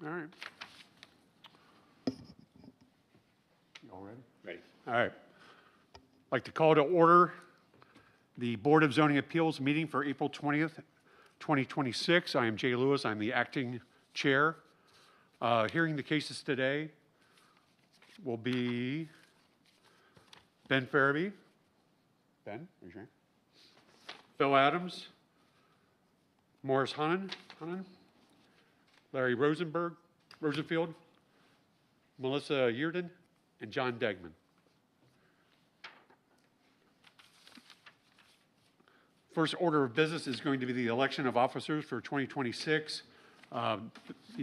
All right. You all ready? Ready. All right. I'd like to call to order the Board of Zoning Appeals meeting for April 20th, 2026. I am Jay Lewis. I'm the acting chair. Hearing the cases today will be Ben Farabee. Ben, raise your hand. Phil Adams. Morris Hannan. Larry Rosenfield, Melissa Yearden, and John Degman. First order of business is going to be the election of officers for 2026. The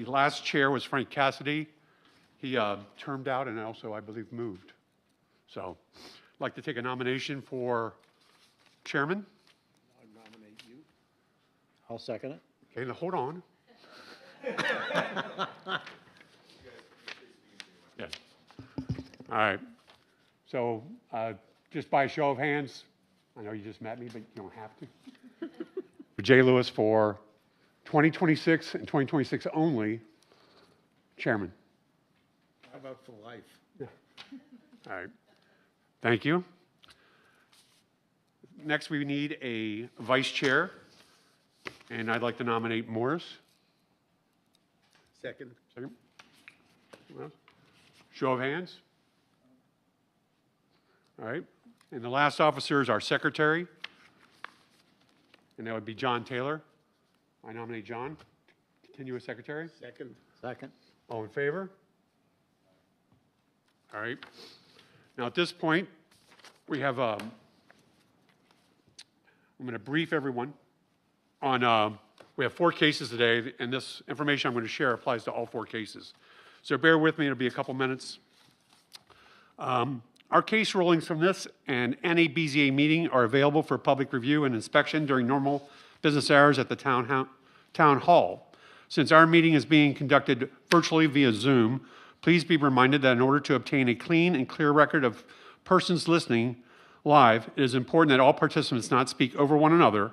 last chair was Frank Cassidy. He termed out and also, I believe, moved. So I'd like to take a nomination for chairman. I nominate you. I'll second it. Okay, now hold on. Yeah. All right. So just by show of hands, I know you just met me, but you don't have to. Jay Lewis for 2026 and 2026 only, chairman. How about for life? Yeah. All right. Thank you. Next, we need a vice chair, and I'd like to nominate Morris. Second. Second. Well, show of hands. All right. And the last officer is our secretary, and that would be John Taylor. I nominate John to continue as secretary. Second. Second. All in favor? All right. Now, at this point, we have, I'm going to brief everyone on, we have 4 cases today, and this information I'm going to share applies to all 4 cases. So bear with me, it'll be a couple minutes. Our case rulings from this and any BZA meeting are available for public review and inspection during normal business hours at the town hall. Since our meeting is being conducted virtually via Zoom, please be reminded that in order to obtain a clean and clear record of persons listening live, it is important that all participants not speak over one another.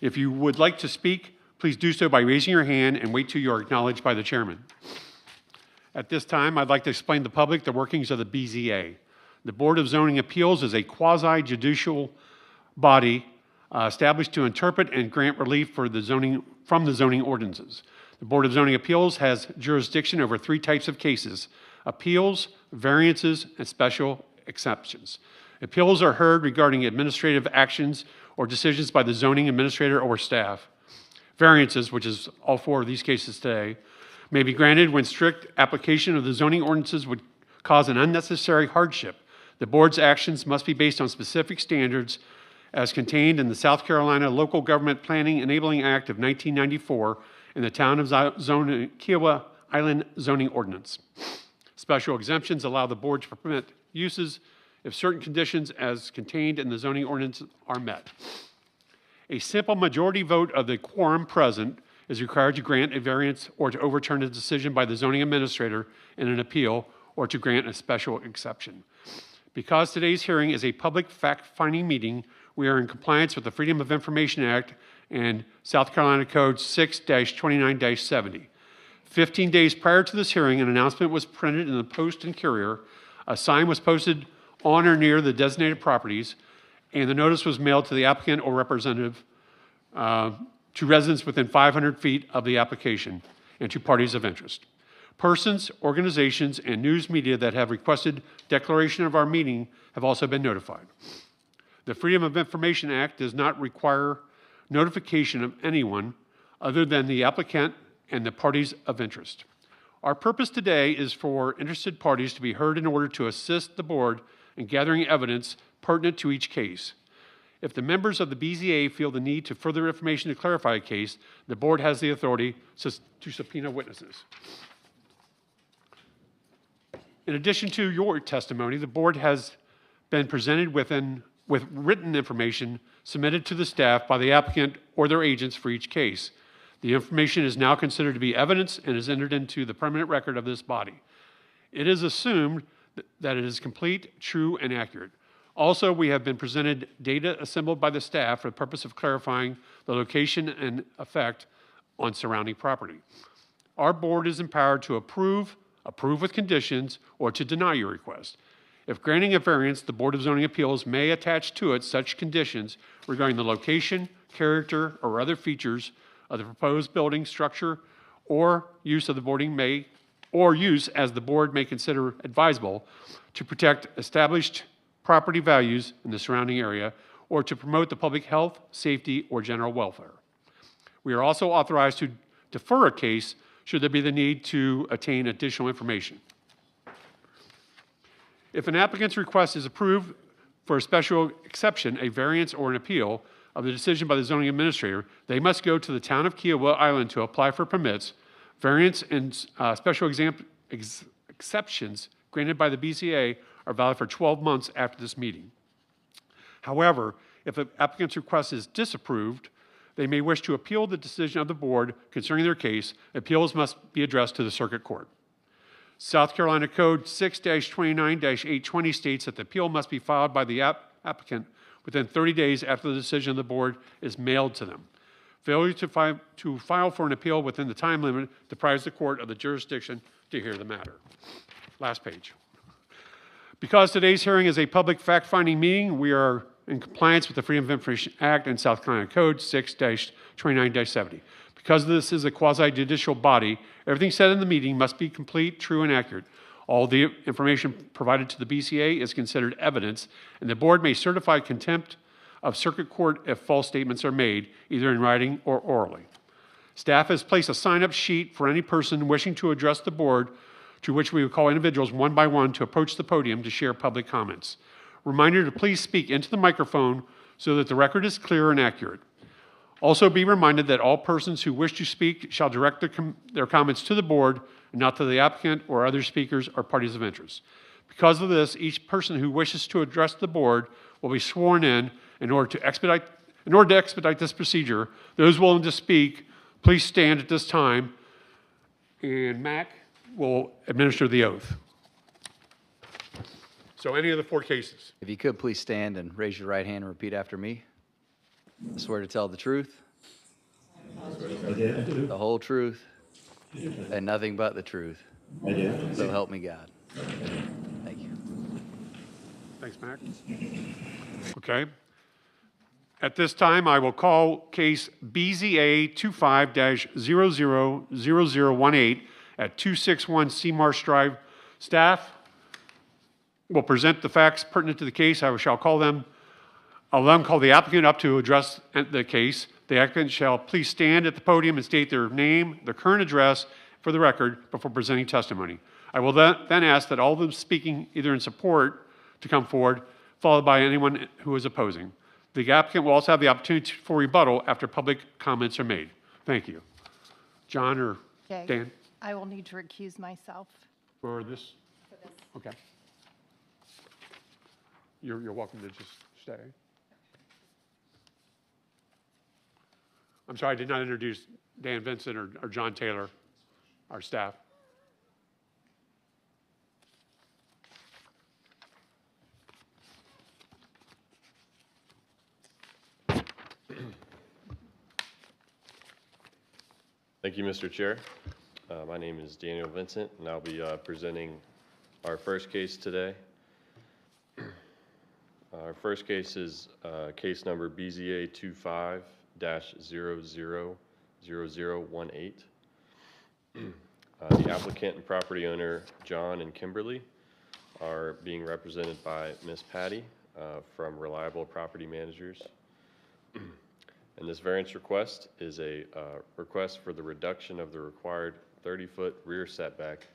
If you would like to speak, please do so by raising your hand and wait till you are acknowledged by the chairman. At this time, I'd like to explain to the public the workings of the BZA. The Board of Zoning Appeals is a quasi-judicial body established to interpret and grant relief from the zoning ordinances. The Board of Zoning Appeals has jurisdiction over 3 types of cases: appeals, variances, and special exceptions. Appeals are heard regarding administrative actions or decisions by the zoning administrator or staff. Variances, which is all 4 of these cases today, may be granted when strict application of the zoning ordinances would cause an unnecessary hardship. The board's actions must be based on specific standards as contained in the South Carolina Local Government Planning Enabling Act of 1994 and the Town of Kiowa Island Zoning Ordinance. Special exemptions allow the board to permit uses if certain conditions as contained in the zoning ordinance are met. A simple majority vote of the quorum present is required to grant a variance or to overturn a decision by the zoning administrator in an appeal or to grant a special exception. Because today's hearing is a public fact-finding meeting, we are in compliance with the Freedom of Information Act and South Carolina Code 6-29-70. 15 days prior to this hearing, an announcement was printed in the Post and Courier, a sign was posted on or near the designated properties, and the notice was mailed to the applicant or representative, to residents within 500 feet of the application, and to parties of interest. Persons, organizations, and news media that have requested declaration of our meeting have also been notified. The Freedom of Information Act does not require notification of anyone other than the applicant and the parties of interest. Our purpose today is for interested parties to be heard in order to assist the board in gathering evidence pertinent to each case. If the members of the BZA feel the need to further information to clarify a case, the board has the authority to subpoena witnesses. In addition to your testimony, the board has been presented with written information submitted to the staff by the applicant or their agents for each case. The information is now considered to be evidence and is entered into the permanent record of this body. It is assumed that it is complete, true, and accurate. Also, we have been presented data assembled by the staff for the purpose of clarifying the location and effect on surrounding property. Our board is empowered to approve with conditions, or to deny your request. If granting a variance, the Board of Zoning Appeals may attach to it such conditions regarding the location, character, or other features of the proposed building structure or use of the boarding or use as the board may consider advisable to protect established property values in the surrounding area or to promote the public health, safety, or general welfare. We are also authorized to defer a case should there be the need to attain additional information. If an applicant's request is approved for a special exception, a variance, or an appeal of the decision by the zoning administrator, they must go to the town of Kiowa Island to apply for permits. Variance and special exceptions granted by the BZA are valid for 12 months after this meeting. However, if an applicant's request is disapproved, they may wish to appeal the decision of the board concerning their case. Appeals must be addressed to the circuit court. South Carolina Code 6-29-820 states that the appeal must be filed by the applicant within 30 days after the decision of the board is mailed to them. Failure to file for an appeal within the time limit deprives the court of the jurisdiction to hear the matter. Last page. Because today's hearing is a public fact-finding meeting, we are in compliance with the Freedom of Information Act and South Carolina Code 6-29-70. Because this is a quasi-judicial body, everything said in the meeting must be complete, true, and accurate. All the information provided to the BCA is considered evidence, and the board may certify contempt of circuit court if false statements are made, either in writing or orally. Staff has placed a sign-up sheet for any person wishing to address the board, to which we will call individuals one by one to approach the podium to share public comments. Reminder to please speak into the microphone so that the record is clear and accurate. Also be reminded that all persons who wish to speak shall direct their comments to the board and not to the applicant or other speakers or parties of interest. Because of this, each person who wishes to address the board will be sworn in order to expedite this procedure. Those willing to speak, please stand at this time, and Mac will administer the oath. So any of the four cases. If you could, please stand and raise your right hand and repeat after me. I swear to tell the truth, the whole truth, and nothing but the truth. So help me God. Thank you. Thanks, Mac. Okay. At this time, I will call case BZA 25-000018 at 261 Seamarsh Drive. Staff will present the facts pertinent to the case. I'll then call the applicant up to address the case. The applicant shall please stand at the podium and state their name, their current address for the record before presenting testimony. I will then ask that all of them speaking either in support to come forward, followed by anyone who is opposing. The applicant will also have the opportunity for rebuttal after public comments are made. Thank you. John or Okay. Dan I will need to recuse myself. for this? Okay. You're welcome to just stay. I'm sorry, I did not introduce Dan Vincent or John Taylor, our staff. Thank you, Mr. Chair. My name is Daniel Vincent, and I'll be presenting our first case today. Our first case is case number BZA 25-000018. The applicant and property owner, John and Kimberly, are being represented by Ms. Patty from Reliable Property Managers. And this variance request is a request for the reduction of the required 30-foot rear setback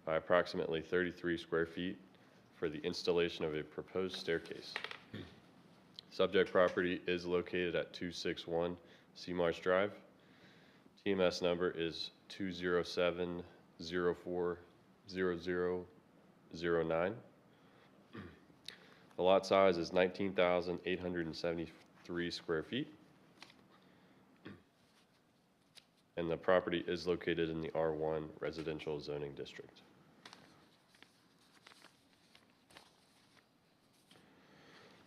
by approximately 33 square feet for the installation of a proposed staircase. Subject property is located at 261 Seamarsh Drive. TMS number is 207-04-0009. The lot size is 19,873 square feet. And the property is located in the R1 residential zoning district.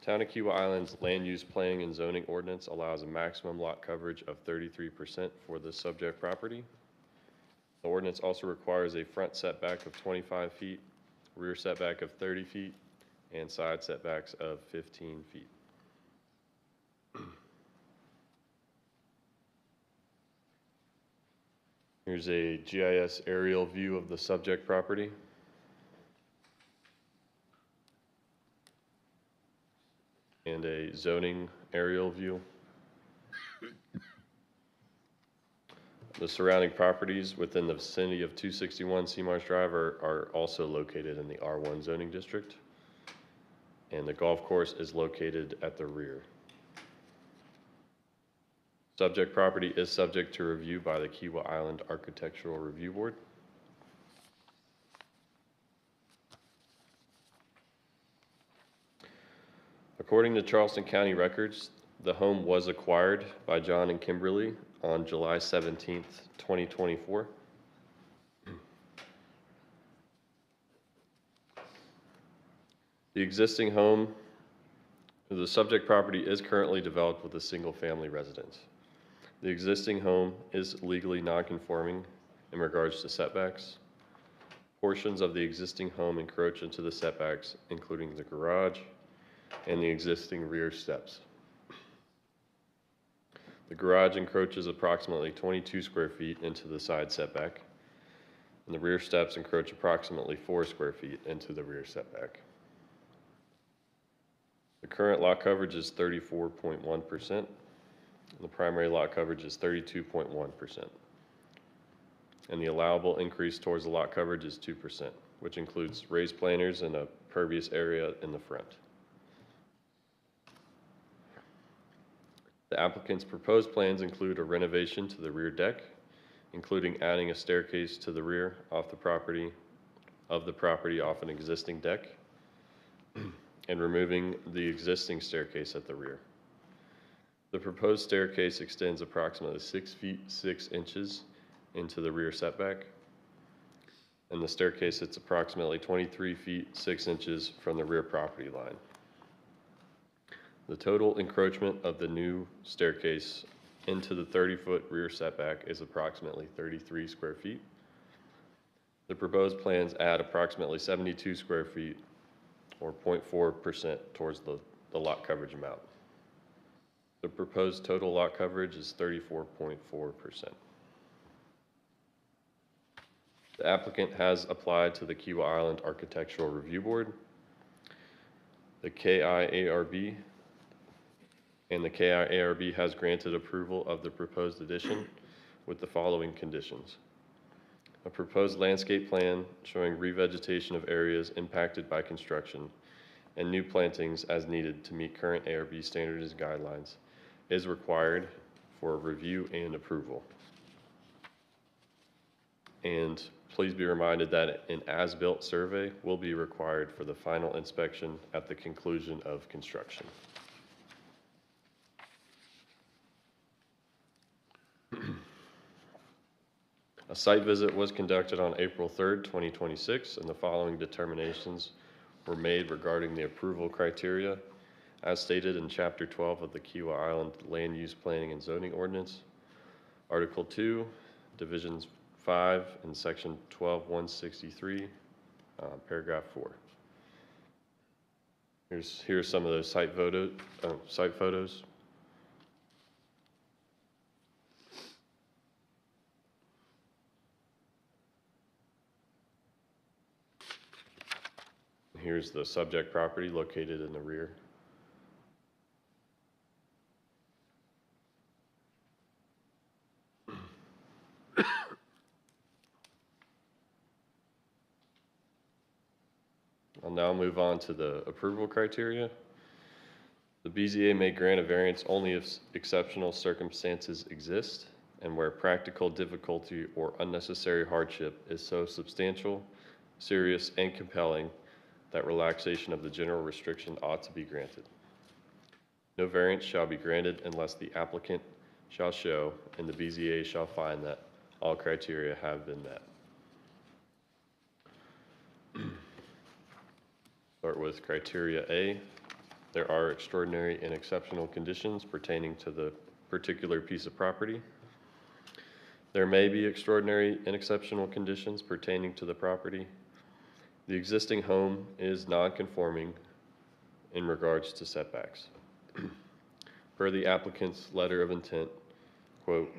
Town of Kiawah Island's land use planning and zoning ordinance allows a maximum lot coverage of 33% for the subject property. The ordinance also requires a front setback of 25 feet, rear setback of 30 feet, and side setbacks of 15 feet. Here's a GIS aerial view of the subject property. And a zoning aerial view. The surrounding properties within the vicinity of 261 Seamarsh Drive are also located in the R1 zoning district. And the golf course is located at the rear. Subject property is subject to review by the Kiawah Island Architectural Review Board. According to Charleston County records, the home was acquired by John and Kimberly on July 17th, 2024. The existing home, the subject property is currently developed with a single-family residence. The existing home is legally non-conforming in regards to setbacks. Portions of the existing home encroach into the setbacks, including the garage and the existing rear steps. The garage encroaches approximately 22 square feet into the side setback, and the rear steps encroach approximately 4 square feet into the rear setback. The current lot coverage is 34.1%, and the primary lot coverage is 32.1%. And the allowable increase towards the lot coverage is 2%, which includes raised planters and a pervious area in the front. The applicant's proposed plans include a renovation to the rear deck, including adding a staircase to the rear of the property off an existing deck, and removing the existing staircase at the rear. The proposed staircase extends approximately 6 feet 6 inches into the rear setback, and the staircase sits approximately 23 feet 6 inches from the rear property line. The total encroachment of the new staircase into the 30-foot rear setback is approximately 33 square feet. The proposed plans add approximately 72 square feet, or 0.4% towards the lot coverage amount. The proposed total lot coverage is 34.4%. The applicant has applied to the Kiawah Island Architectural Review Board, the KIARB, and the KIARB has granted approval of the proposed addition with the following conditions. A proposed landscape plan showing revegetation of areas impacted by construction and new plantings as needed to meet current ARB standards and guidelines is required for review and approval. And please be reminded that an as-built survey will be required for the final inspection at the conclusion of construction. A site visit was conducted on April 3rd, 2026, and the following determinations were made regarding the approval criteria as stated in Chapter 12 of the Kiawah Island Land Use Planning and Zoning Ordinance, Article 2, Divisions 5, and Section 12-163, Paragraph 4. Here's some of those site photos. Here's the subject property located in the rear. I'll now move on to the approval criteria. The BZA may grant a variance only if exceptional circumstances exist and where practical difficulty or unnecessary hardship is so substantial, serious, and compelling that relaxation of the general restriction ought to be granted. No variance shall be granted unless the applicant shall show and the BZA shall find that all criteria have been met. Start with criteria A. There are extraordinary and exceptional conditions pertaining to the particular piece of property. There may be extraordinary and exceptional conditions pertaining to the property. The existing home is non-conforming in regards to setbacks. Per the applicant's letter of intent, quote,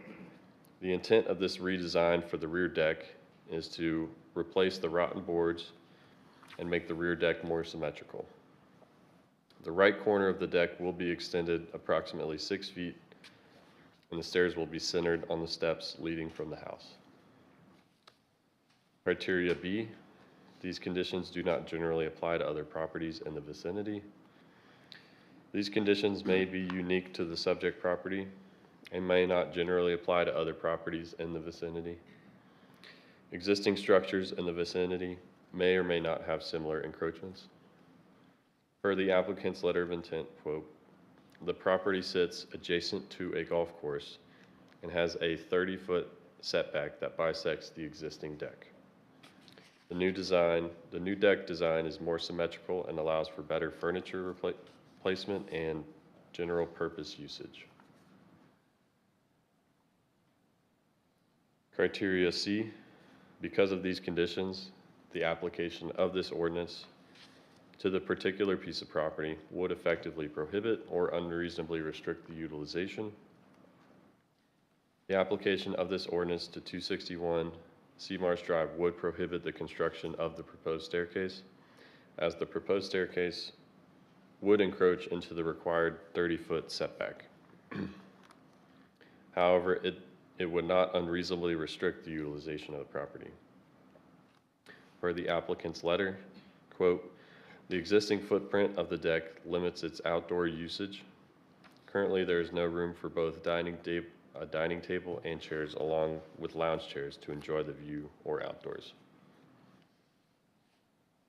the intent of this redesign for the rear deck is to replace the rotten boards and make the rear deck more symmetrical. The right corner of the deck will be extended approximately 6 feet, and the stairs will be centered on the steps leading from the house. Criteria B, these conditions do not generally apply to other properties in the vicinity. These conditions may be unique to the subject property and may not generally apply to other properties in the vicinity. Existing structures in the vicinity may or may not have similar encroachments. Per the applicant's letter of intent, quote, the property sits adjacent to a golf course and has a 30-foot setback that bisects the existing deck. The new deck design is more symmetrical and allows for better furniture placement and general purpose usage. Criteria C, because of these conditions, the application of this ordinance to the particular piece of property would effectively prohibit or unreasonably restrict the utilization. The application of this ordinance to 261 Seamarsh Drive would prohibit the construction of the proposed staircase, as the proposed staircase would encroach into the required 30-foot setback. However, it would not unreasonably restrict the utilization of the property. Per the applicant's letter, quote, the existing footprint of the deck limits its outdoor usage. Currently, there is no room for both a dining table and chairs along with lounge chairs to enjoy the view or outdoors.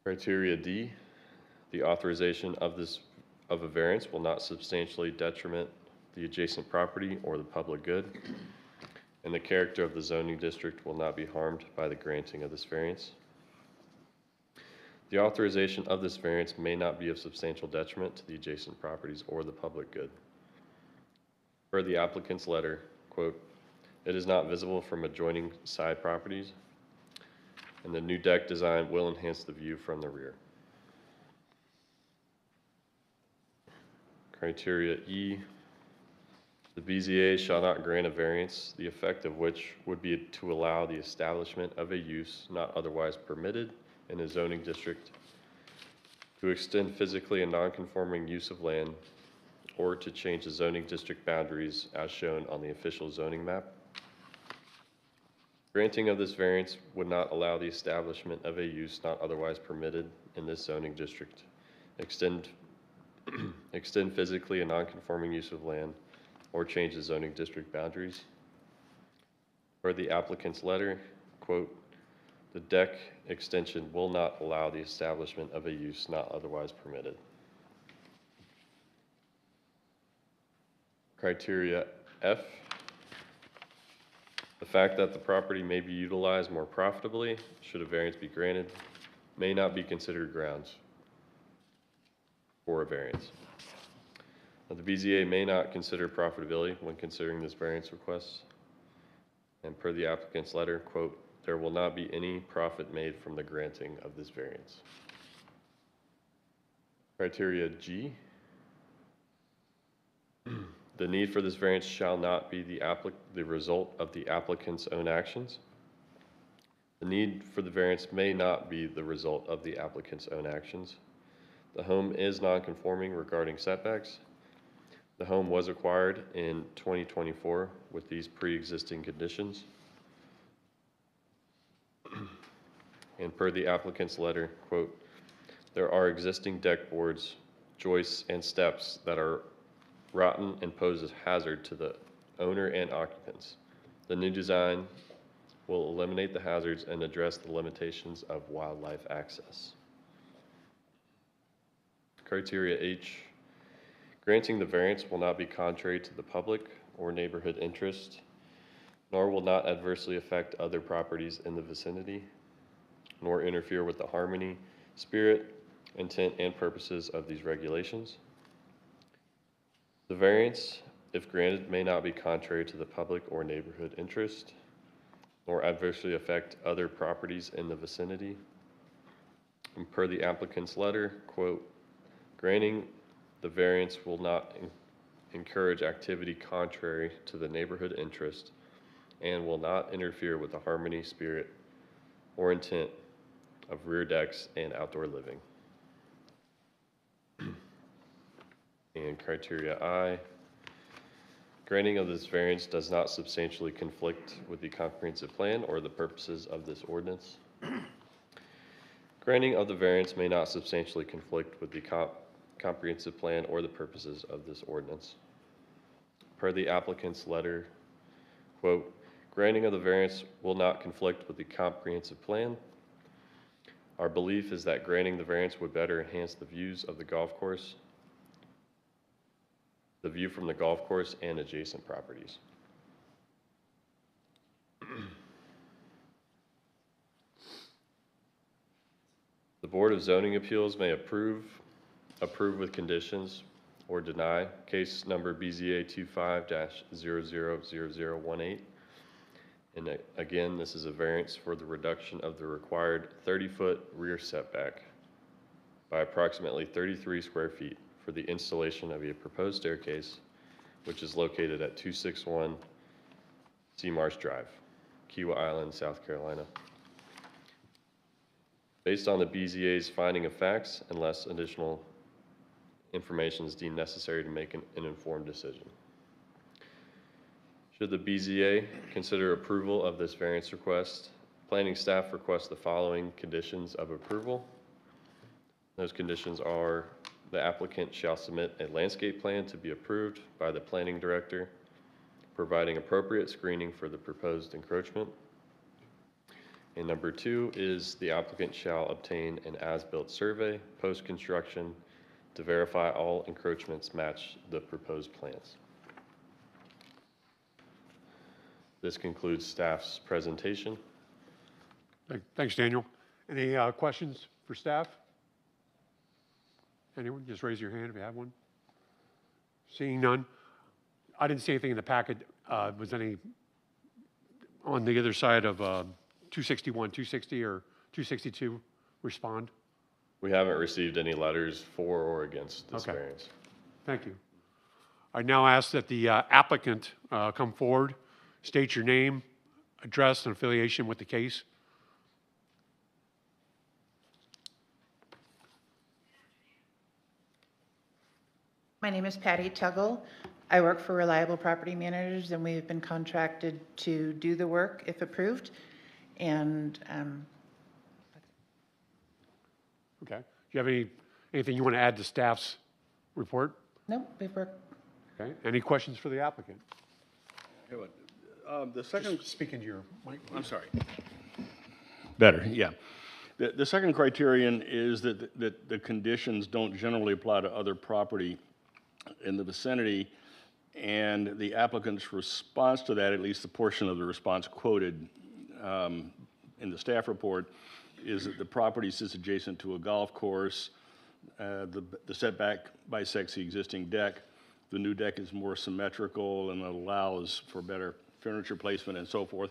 Criteria D, the authorization of a variance will not substantially detriment the adjacent property or the public good, and the character of the zoning district will not be harmed by the granting of this variance. The authorization of this variance may not be of substantial detriment to the adjacent properties or the public good. Per the applicant's letter, quote, it is not visible from adjoining side properties, and the new deck design will enhance the view from the rear. Criteria E, the BZA shall not grant a variance, the effect of which would be to allow the establishment of a use not otherwise permitted in a zoning district, to extend physically a non-conforming use of land, or to change the zoning district boundaries as shown on the official zoning map. Granting of this variance would not allow the establishment of a use not otherwise permitted in this zoning district, extend physically a non-conforming use of land, or change the zoning district boundaries. Per the applicant's letter, quote, the deck extension will not allow the establishment of a use not otherwise permitted. Criteria F, the fact that the property may be utilized more profitably should a variance be granted may not be considered grounds for a variance. Now, the BZA may not consider profitability when considering this variance request. And per the applicant's letter, quote, there will not be any profit made from the granting of this variance. Criteria G, the need for this variance shall not be the result of the applicant's own actions. The need for the variance may not be the result of the applicant's own actions. The home is non-conforming regarding setbacks. The home was acquired in 2024 with these pre-existing conditions. And per the applicant's letter, quote, there are existing deck boards, joists, and steps that are rotten, and pose a hazard to the owner and occupants. The new design will eliminate the hazards and address the limitations of wildlife access. Criteria H, granting the variance will not be contrary to the public or neighborhood interest, nor will not adversely affect other properties in the vicinity, nor interfere with the harmony, spirit, intent, and purposes of these regulations. The variance, if granted, may not be contrary to the public or neighborhood interest, nor adversely affect other properties in the vicinity. And per the applicant's letter, quote, granting the variance will not encourage activity contrary to the neighborhood interest and will not interfere with the harmony, spirit, or intent of rear decks and outdoor living. And criteria I, granting of this variance does not substantially conflict with the comprehensive plan or the purposes of this ordinance. Granting of the variance may not substantially conflict with the comprehensive plan or the purposes of this ordinance. Per the applicant's letter, quote, granting of the variance will not conflict with the comprehensive plan. Our belief is that granting the variance would better enhance the views of the golf course, the view from the golf course and adjacent properties. The Board of Zoning Appeals may approve with conditions, or deny case number BZA 25-000018. And again, this is a variance for the reduction of the required 30-foot rear setback by approximately 33 square feet for the installation of a proposed staircase, which is located at 261 Seamarsh Drive, Kiowa Island, South Carolina. Based on the BZA's finding of facts, unless additional information is deemed necessary to make an informed decision. Should the BZA consider approval of this variance request, planning staff requests the following conditions of approval. Those conditions are: the applicant shall submit a landscape plan to be approved by the planning director, providing appropriate screening for the proposed encroachment. And number 2 is the applicant shall obtain an as-built survey post-construction to verify all encroachments match the proposed plans. This concludes staff's presentation. Thanks, Daniel. Any questions for staff? Anyone? Just raise your hand if you have one. Seeing none. I didn't see anything in the packet. Was any on the other side of 261, 260, or 262 respond? We haven't received any letters for or against this variance. Thank you. I now ask that the applicant come forward, state your name, address, and affiliation with the case. My name is Patty Tuggle. I work for Reliable Property Managers, and we've been contracted to do the work if approved. And Okay. Do you have anything you want to add to staff's report? no, we've worked. Okay. Any questions for the applicant? The second, Speak into your mic. I'm sorry. Better, yeah. The second criterion is that the conditions don't generally apply to other property in the vicinity, and the applicant's response to that, at least the portion of the response quoted in the staff report, is that the property sits adjacent to a golf course. The setback bisects the existing deck. The new deck is more symmetrical and allows for better furniture placement and so forth.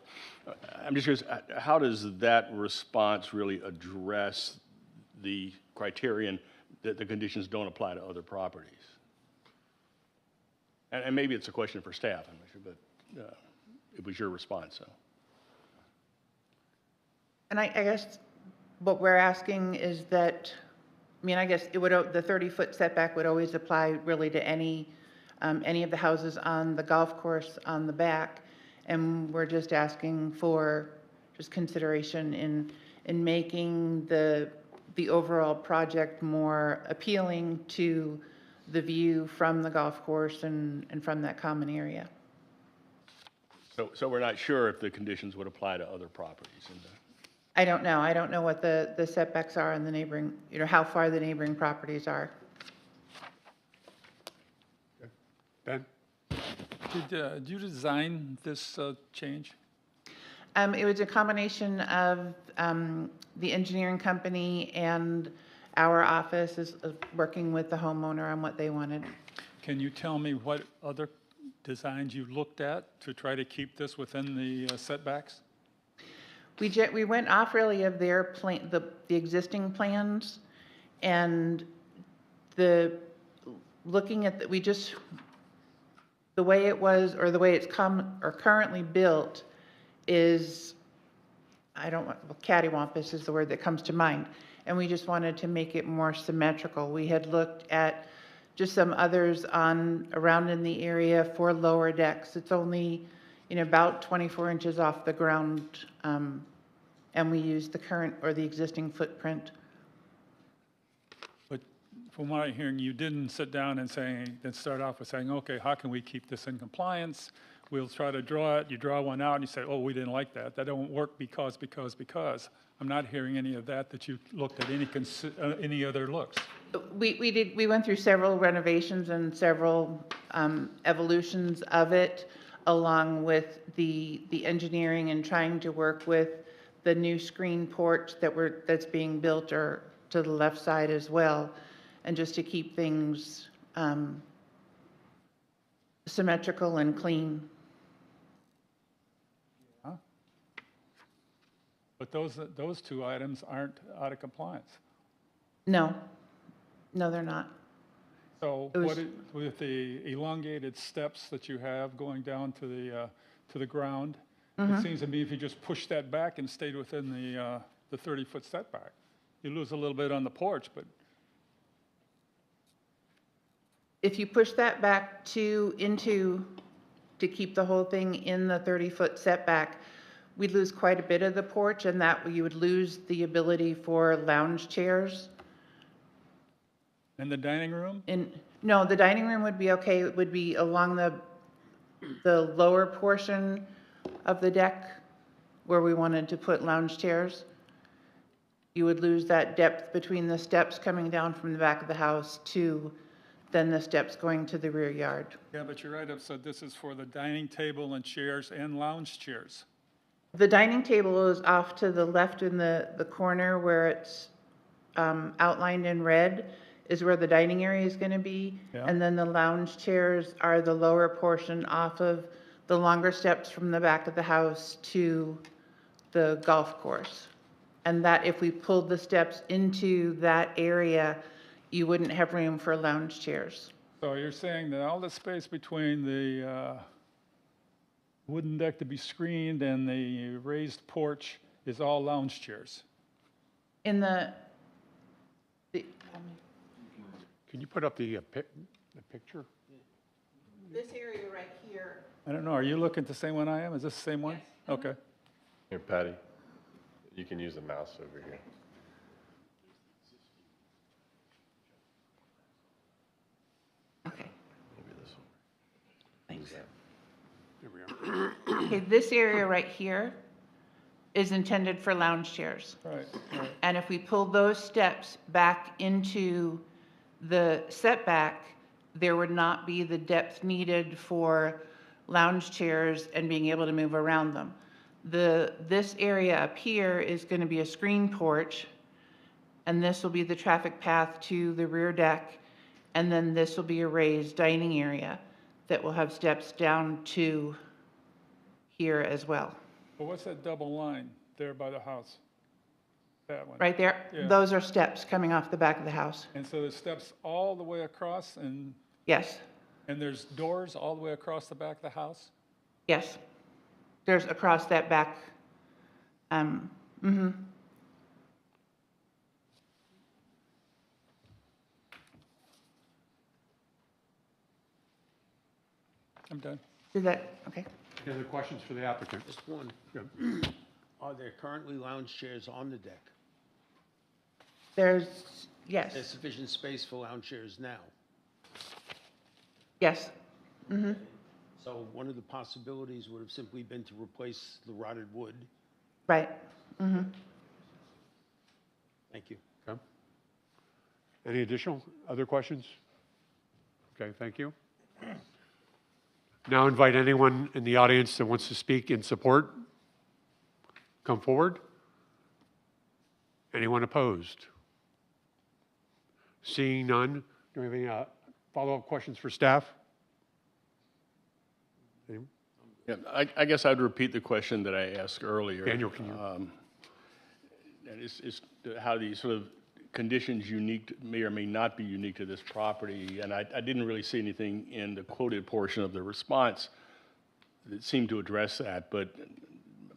I'm just curious, how does that response really address the criterion that the conditions don't apply to other properties? And maybe it's a question for staff, I'm not sure, but it was your response, so. And I guess what we're asking is that, I mean, I guess it would, the 30-foot setback would always apply really to any of the houses on the golf course on the back. And we're just asking for just consideration in making the overall project more appealing to the view from the golf course and from that common area. So we're not sure if the conditions would apply to other properties in the. I don't know. I don't know what the setbacks are in the neighboring, how far the neighboring properties are. Ben? Did you design this change? It was a combination of the engineering company and our office is working with the homeowner on what they wanted. Can you tell me what other designs you looked at to try to keep this within the setbacks? We went off really of their plan, the existing plans, and looking at the way it was, or the way it's currently built is, cattywampus is the word that comes to mind. And we just wanted to make it more symmetrical. We had looked at just some others around in the area for lower decks. It's only, about 24 inches off the ground, and we used the current or the existing footprint. But from what I'm hearing, you didn't sit down and start off with saying, okay, how can we keep this in compliance? We'll try to draw it. You draw one out and you say, oh, we didn't like that. That don't work because. I'm not hearing any of that you looked at any other looks. We went through several renovations and several evolutions of it, along with the engineering and trying to work with the new screen porch that's being built or to the left side as well, and just to keep things symmetrical and clean. But those two items aren't out of compliance. No, they're not. So It was- with the elongated steps that you have going down to the ground, Mm-hmm. it seems to me if you just push that back and stayed within the 30-foot setback, you lose a little bit on the porch, but If you push that back to keep the whole thing in the 30-foot setback, we'd lose quite a bit of the porch, and that you would lose the ability for lounge chairs. in the dining room, No, the dining room would be okay. It would be along the lower portion of the deck where we wanted to put lounge chairs. You would lose that depth between the steps coming down from the back of the house to then the steps going to the rear yard. yeah, but you're right, I've said this is for the dining table and chairs and lounge chairs. The dining table is off to the left in the corner where it's outlined in red is where the dining area is going to be. Yeah. And then the lounge chairs are the lower portion off of the longer steps from the back of the house to the golf course. And that if we pulled the steps into that area, you wouldn't have room for lounge chairs. So you're saying that all the space between the wooden deck to be screened and the raised porch is all lounge chairs? In the Can you put up the picture? this area right here. I don't know, are you looking at the same one I am? Is this the same one? Okay. Here, Patty, you can use the mouse over here. Okay. Maybe this one. Thanks. There we are. Okay, this area right here is intended for lounge chairs. Right. And if we pull those steps back into the setback, there would not be the depth needed for lounge chairs and being able to move around them. This area up here is going to be a screen porch, and this will be the traffic path to the rear deck, and then this will be a raised dining area that will have steps down to here as well. Well, what's that double line there by the house? That one? Right there, Yeah. those are steps coming off the back of the house. And so the steps all the way across and Yes, there's doors all the way across the back of the house? yes. There's across that back. Mhm. I'm done. Is that, okay? Any other questions for the applicant? Just one. Yeah. Are there currently lounge chairs on the deck? There's, yes. There's sufficient space for lounge chairs now. Yes, So one of the possibilities would have simply been to replace the rotted wood. right. Thank you. Okay. Any additional, other questions? Okay, thank you. Now invite anyone in the audience that wants to speak in support. Come forward. Anyone opposed? Seeing none, do we have any follow-up questions for staff? Anyone? Yeah, I guess I'd repeat the question that I asked earlier. Daniel, can you? And it's how these sort of conditions may or may not be unique to this property. And I didn't really see anything in the quoted portion of the response that seemed to address that, but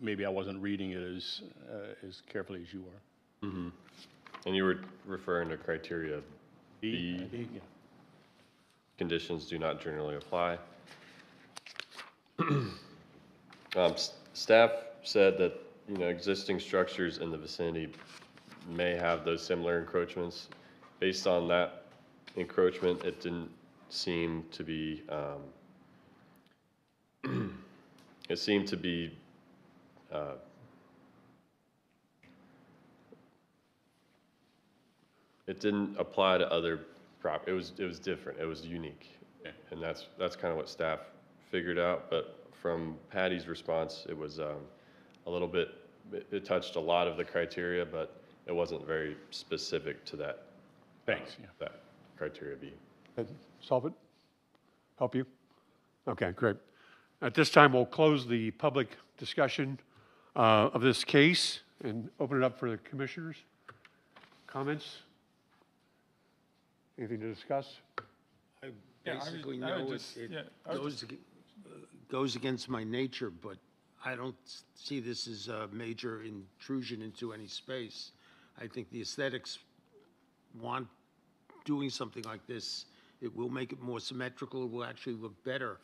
maybe I wasn't reading it as carefully as you were. And you were referring to criteria B, Yeah. conditions do not generally apply. Staff said that, existing structures in the vicinity may have those similar encroachments. Based on that encroachment, it didn't seem to be, it seemed to be, it didn't apply to other it was different, it was unique. And that's kind of what staff figured out, but from Patty's response, it was a little bit, it touched a lot of the criteria, but it wasn't very specific to that. Thanks. Yeah. That criteria B. That solve it? Help you? Okay, great. At this time, we'll close the public discussion of this case and open it up for the commissioners. Comments? Anything to discuss? I Yeah, I would- basically I would know just- it yeah, I would goes against my nature, but I don't see this as a major intrusion into any space. I think the aesthetics want doing something like this. It will make it more symmetrical. It will actually look better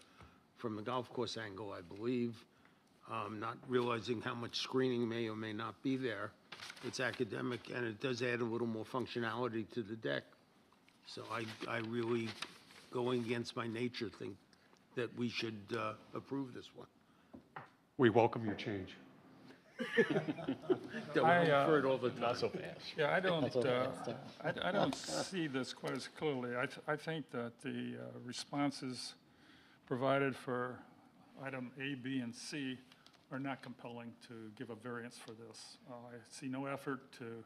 from the golf course angle, I believe. Not realizing how much screening may or may not be there. It's academic, and it does add a little more functionality to the deck. So I really, going against my nature, think that we should approve this one. We welcome your change. That I, we refer it all the time. Not so fast. Yeah, I don't see this quite as clearly. I think that the responses provided for item A, B, and C are not compelling to give a variance for this. I see no effort to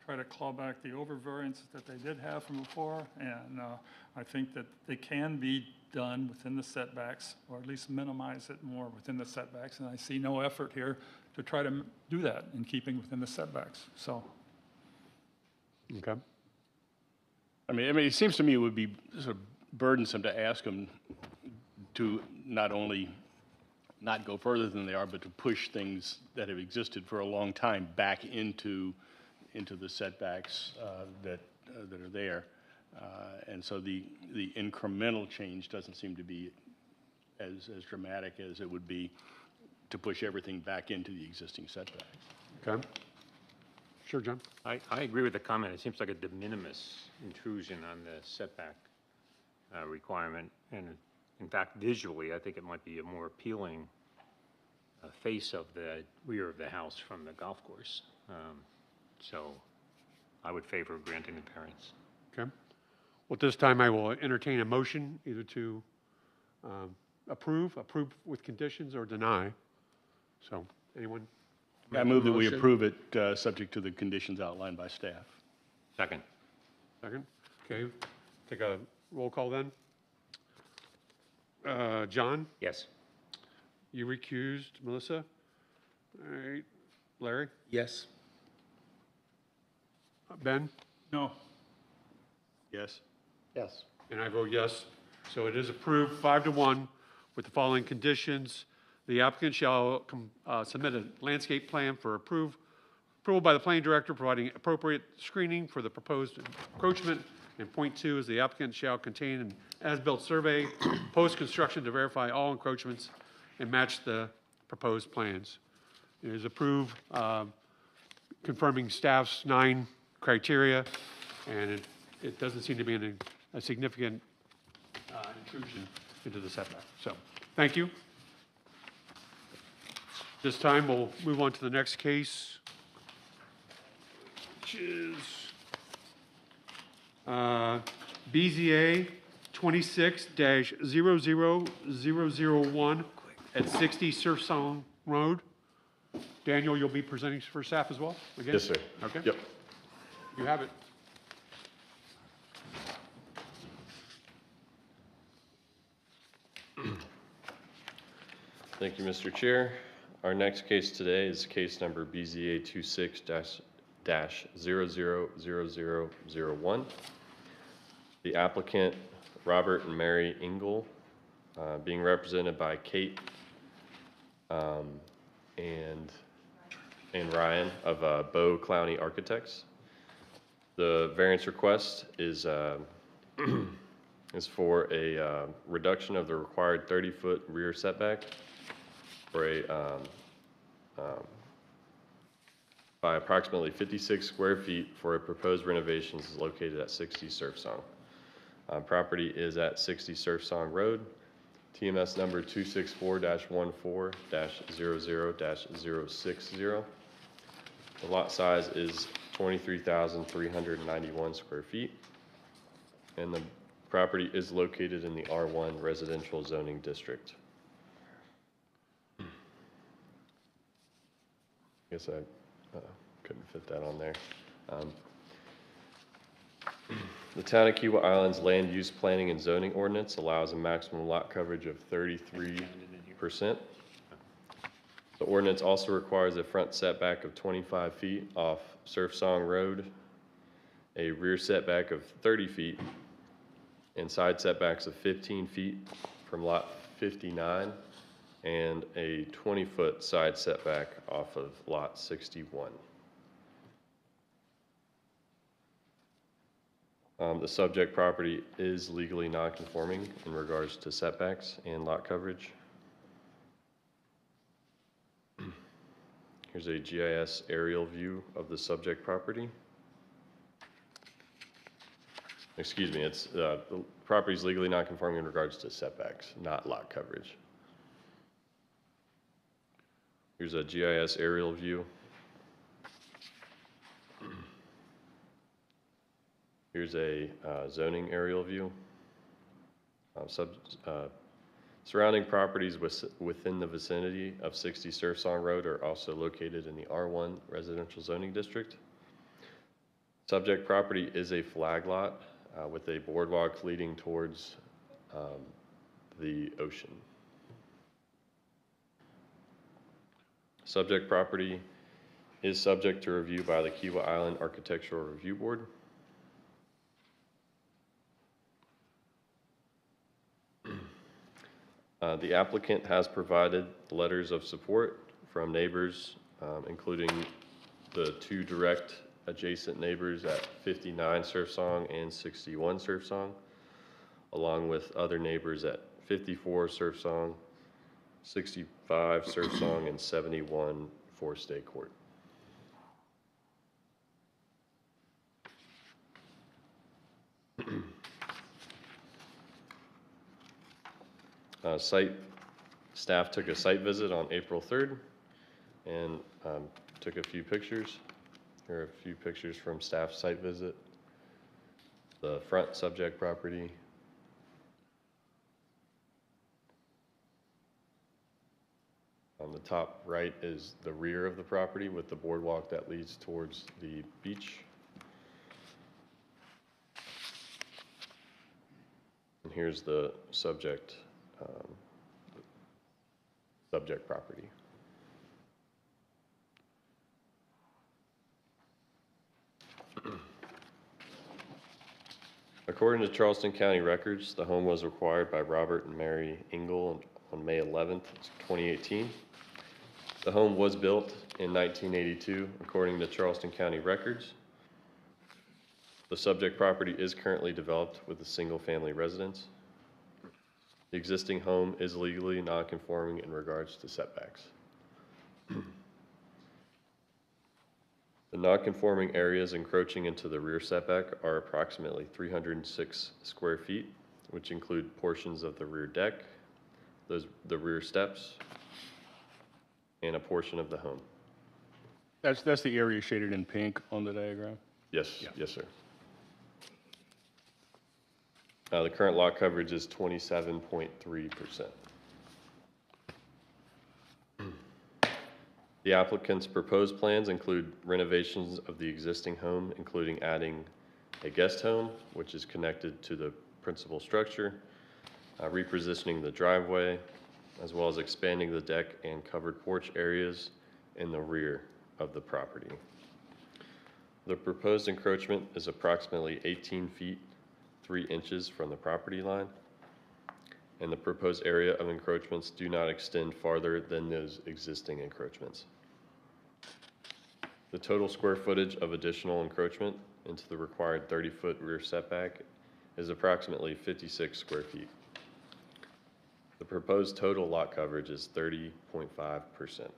try to claw back the overvariance that they did have from before, and I think that they can be done within the setbacks, or at least minimize it more within the setbacks, and I see no effort here to try to do that in keeping within the setbacks, so. Okay. I mean, it seems to me it would be sort of burdensome to ask them to not only not go further than they are, but to push things that have existed for a long time back into the setbacks that are there. And so the incremental change doesn't seem to be as dramatic as it would be to push everything back into the existing setbacks. Okay. Sure, John? I agree with the comment. It seems like a de minimis intrusion on the setback requirement. And in fact, visually, I think it might be a more appealing face of the rear of the house from the golf course. So I would favor granting the variance. Okay. Well, at this time, I will entertain a motion either to approve with conditions, or deny. So, anyone? I move that we approve it subject to the conditions outlined by staff. Second. Second? Okay. Take a roll call then. John, Yes. you recused. Melissa? All right. Larry? Yes. Ben? No, Yes? Yes. And I vote yes. So it is approved 5-1 with the following conditions. The applicant shall submit a landscape plan for approval by the planning director, providing appropriate screening for the proposed encroachment. And point 2 is the applicant shall contain an as-built survey post-construction to verify all encroachments and match the proposed plans. It is approved, confirming staff's 9 criteria, and it doesn't seem to be a significant intrusion into the setback. So, thank you. This time, we'll move on to the next case, which is BZA 26-00001 at 60 Surf Song Road. Daniel, you'll be presenting for staff as well, again? Yes, sir. Okay. Yep. You have it. Thank you, Mr. Chair. Our next case today is case number BZA 26-000001. The applicant, Robert and Mary Engel, being represented by Kate and Ryan of Bow Clowney Architects. The variance request is is for a reduction of the required 30-foot rear setback for a by approximately 56 square feet for a proposed renovations located at 60 Surf Song. Property is at 60 Surf Song Road, TMS number 264-14-00-060. The lot size is 23,391 square feet, and the property is located in the R1 residential zoning district. I guess I couldn't fit that on there. The Town of Kiawah Island's land use planning and zoning ordinance allows a maximum lot coverage of 33%. The ordinance also requires a front setback of 25 feet off Surf Song Road, a rear setback of 30 feet, and side setbacks of 15 feet from lot 59, and a 20-foot side setback off of lot 61. The subject property is legally non-conforming in regards to setbacks and lot coverage. Here's a GIS aerial view of the subject property. Excuse me, it's the property is legally non-conforming in regards to setbacks, not lot coverage. Here's a GIS aerial view. Here's a zoning aerial view. Surrounding properties within the vicinity of 60 Surf Song Road are also located in the R1 residential zoning district. Subject property is a flag lot with a boardwalk leading towards the ocean. Subject property is subject to review by the Kiawah Island Architectural Review Board. The applicant has provided letters of support from neighbors, including the two direct adjacent neighbors at 59 Surf Song and 61 Surf Song, along with other neighbors at 54 Surf Song, 65 Surf Song, and 71 Forest Day Court. Staff took a site visit on April 3rd and took a few pictures. Here are a few pictures from staff's site visit. The front subject property. On the top right is the rear of the property with the boardwalk that leads towards the beach. And here's the subject property. According to Charleston County records, the home was acquired by Robert and Mary Engel on May 11th, 2018. The home was built in 1982, according to Charleston County records. The subject property is currently developed with a single-family residence. The existing home is legally non-conforming in regards to setbacks. The non-conforming areas encroaching into the rear setback are approximately 306 square feet, which include portions of the rear deck, the rear steps, and a portion of the home. That's the area shaded in pink on the diagram? Yes, yes, sir. The current lot coverage is 27.3%. The applicant's proposed plans include renovations of the existing home, including adding a guest home, which is connected to the principal structure, repositioning the driveway, as well as expanding the deck and covered porch areas in the rear of the property. The proposed encroachment is approximately 18 feet, 3 inches from the property line, and the proposed area of encroachments do not extend farther than those existing encroachments. The total square footage of additional encroachment into the required 30-foot rear setback is approximately 56 square feet. The proposed total lot coverage is 30.5%.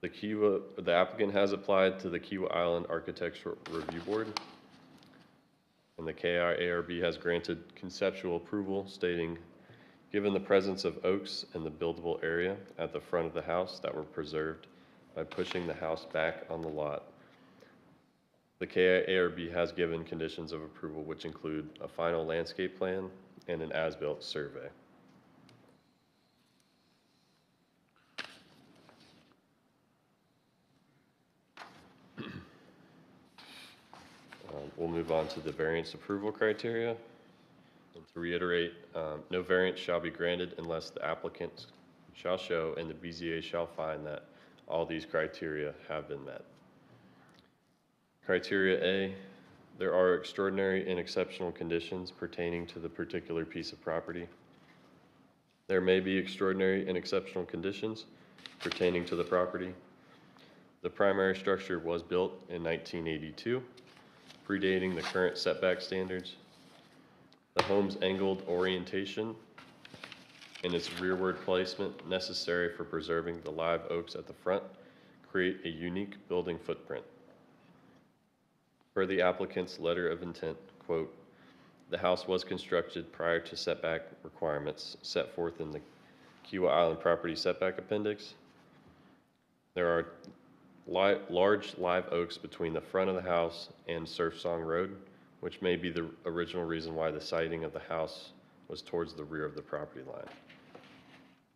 The applicant has applied to the Kiawah Island Architectural Review Board, and the KIARB has granted conceptual approval stating, given the presence of oaks in the buildable area at the front of the house that were preserved by pushing the house back on the lot, the KIARB has given conditions of approval which include a final landscape plan and an as-built survey. We'll move on to the variance approval criteria. And to reiterate, no variance shall be granted unless the applicant shall show and the BZA shall find that all these criteria have been met. Criteria A, there are extraordinary and exceptional conditions pertaining to the particular piece of property. There may be extraordinary and exceptional conditions pertaining to the property. The primary structure was built in 1982, predating the current setback standards. The home's angled orientation and its rearward placement necessary for preserving the live oaks at the front create a unique building footprint. Per the applicant's letter of intent, quote, the house was constructed prior to setback requirements set forth in the Kiawah Island Property Setback Appendix. There are large live oaks between the front of the house and Surf Song Road, which may be the original reason why the siting of the house was towards the rear of the property line.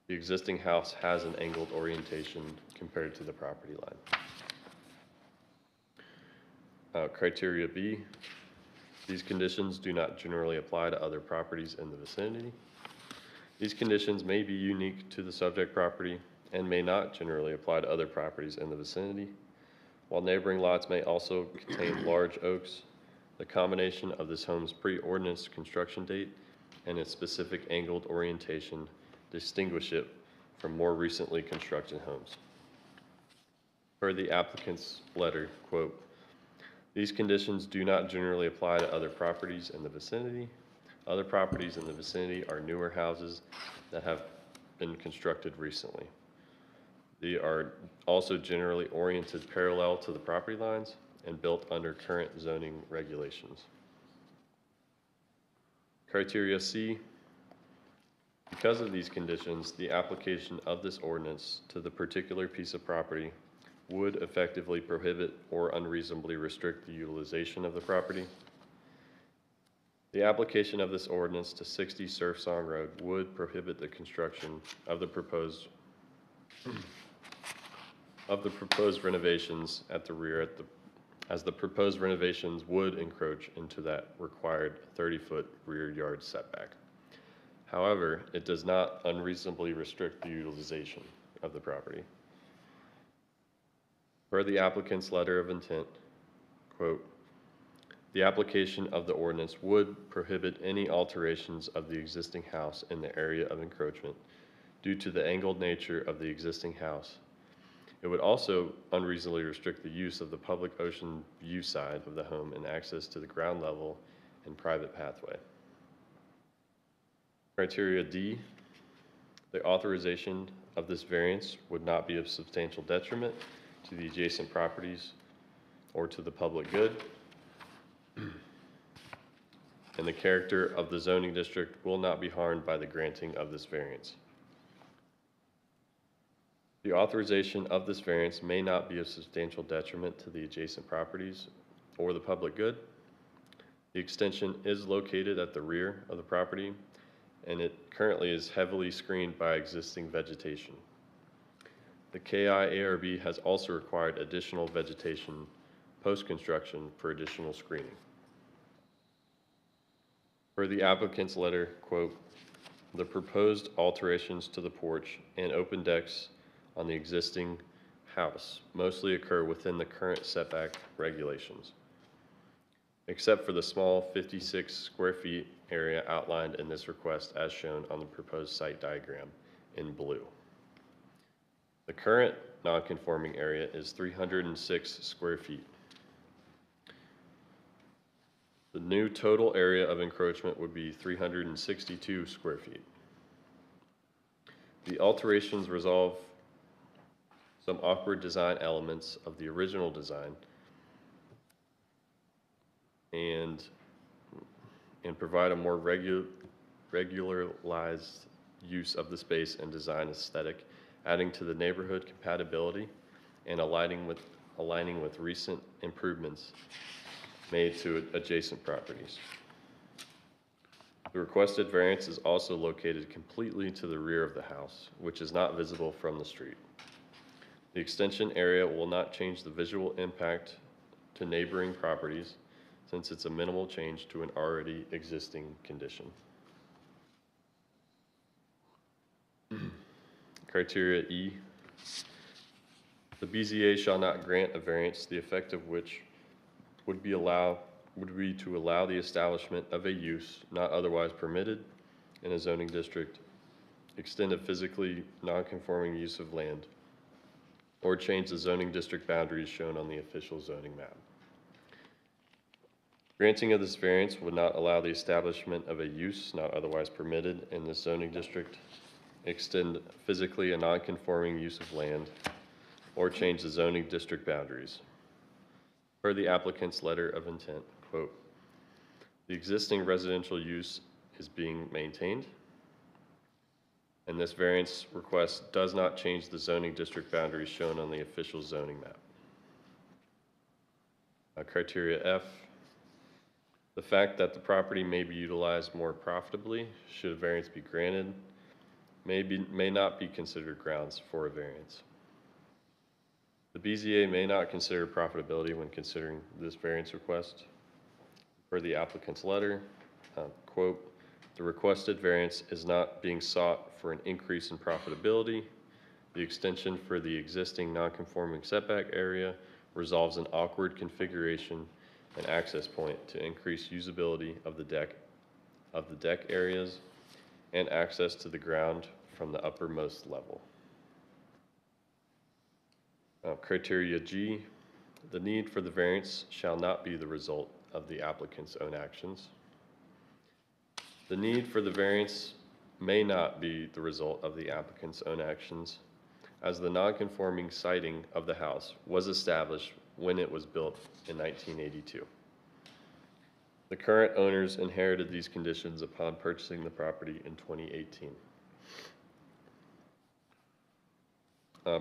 The existing house has an angled orientation compared to the property line. Criteria B, these conditions do not generally apply to other properties in the vicinity. These conditions may be unique to the subject property and may not generally apply to other properties in the vicinity. While neighboring lots may also contain large oaks, the combination of this home's pre-ordinance construction date and its specific angled orientation distinguish it from more recently constructed homes. Per the applicant's letter, quote, these conditions do not generally apply to other properties in the vicinity. Other properties in the vicinity are newer houses that have been constructed recently. They are also generally oriented parallel to the property lines and built under current zoning regulations. Criteria C, because of these conditions, the application of this ordinance to the particular piece of property would effectively prohibit or unreasonably restrict the utilization of the property. The application of this ordinance to 60 Surf Song Road would prohibit the construction of the proposed renovations at the rear as the proposed renovations would encroach into that required 30-foot rear yard setback. However, it does not unreasonably restrict the utilization of the property. Per the applicant's letter of intent, quote, the application of the ordinance would prohibit any alterations of the existing house in the area of encroachment due to the angled nature of the existing house. It would also unreasonably restrict the use of the public ocean view side of the home and access to the ground level and private pathway. Criteria D, the authorization of this variance would not be of substantial detriment to the adjacent properties or to the public good. and the character of the zoning district will not be harmed by the granting of this variance. The authorization of this variance may not be of substantial detriment to the adjacent properties or the public good. The extension is located at the rear of the property, and it currently is heavily screened by existing vegetation. The KI-ARB has also required additional vegetation post-construction for additional screening. Per the applicant's letter, quote, "The proposed alterations to the porch and open decks on the existing house mostly occur within the current setback regulations, except for the small 56 square feet area outlined in this request as shown on the proposed site diagram in blue. The current non-conforming area is 306 square feet. The new total area of encroachment would be 362 square feet. The alterations resolve some awkward design elements of the original design and provide a more regularized use of the space and design aesthetic, adding to the neighborhood compatibility and aligning with recent improvements made to adjacent properties. The requested variance is also located completely to the rear of the house, which is not visible from the street. The extension area will not change the visual impact to neighboring properties since it's a minimal change to an already existing condition. Criteria E. The BZA shall not grant a variance, the effect of which would be to allow the establishment of a use not otherwise permitted in a zoning district, extend a physically non-conforming use of land, or change the zoning district boundaries shown on the official zoning map. Granting of this variance would not allow the establishment of a use not otherwise permitted in this zoning district, extend physically a non-conforming use of land, or change the zoning district boundaries. Per the applicant's letter of intent, quote, "The existing residential use is being maintained, and this variance request does not change the zoning district boundaries shown on the official zoning map." Criteria F. The fact that the property may be utilized more profitably should a variance be granted may not be considered grounds for a variance. The BZA may not consider profitability when considering this variance request. Per the applicant's letter, quote, "The requested variance is not being sought for an increase in profitability. The extension for the existing non-conforming setback area resolves an awkward configuration and access point to increase usability of the deck areas and access to the ground from the uppermost level." Criteria G. The need for the variance shall not be the result of the applicant's own actions. The need for the variance may not be the result of the applicant's own actions, as the non-conforming siting of the house was established when it was built in 1982. The current owners inherited these conditions upon purchasing the property in 2018.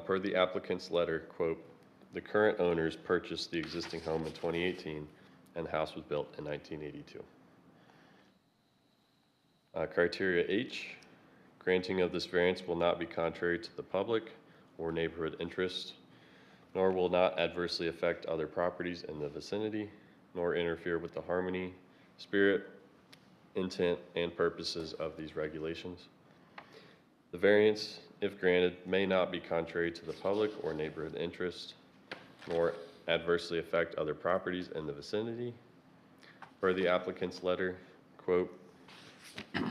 Per the applicant's letter, quote, "The current owners purchased the existing home in 2018 and the house was built in 1982. Criteria H. Granting of this variance will not be contrary to the public or neighborhood interest, nor will not adversely affect other properties in the vicinity, nor interfere with the harmony, spirit, intent, and purposes of these regulations. The variance, if granted, may not be contrary to the public or neighborhood interest, nor adversely affect other properties in the vicinity. Per the applicant's letter, quote,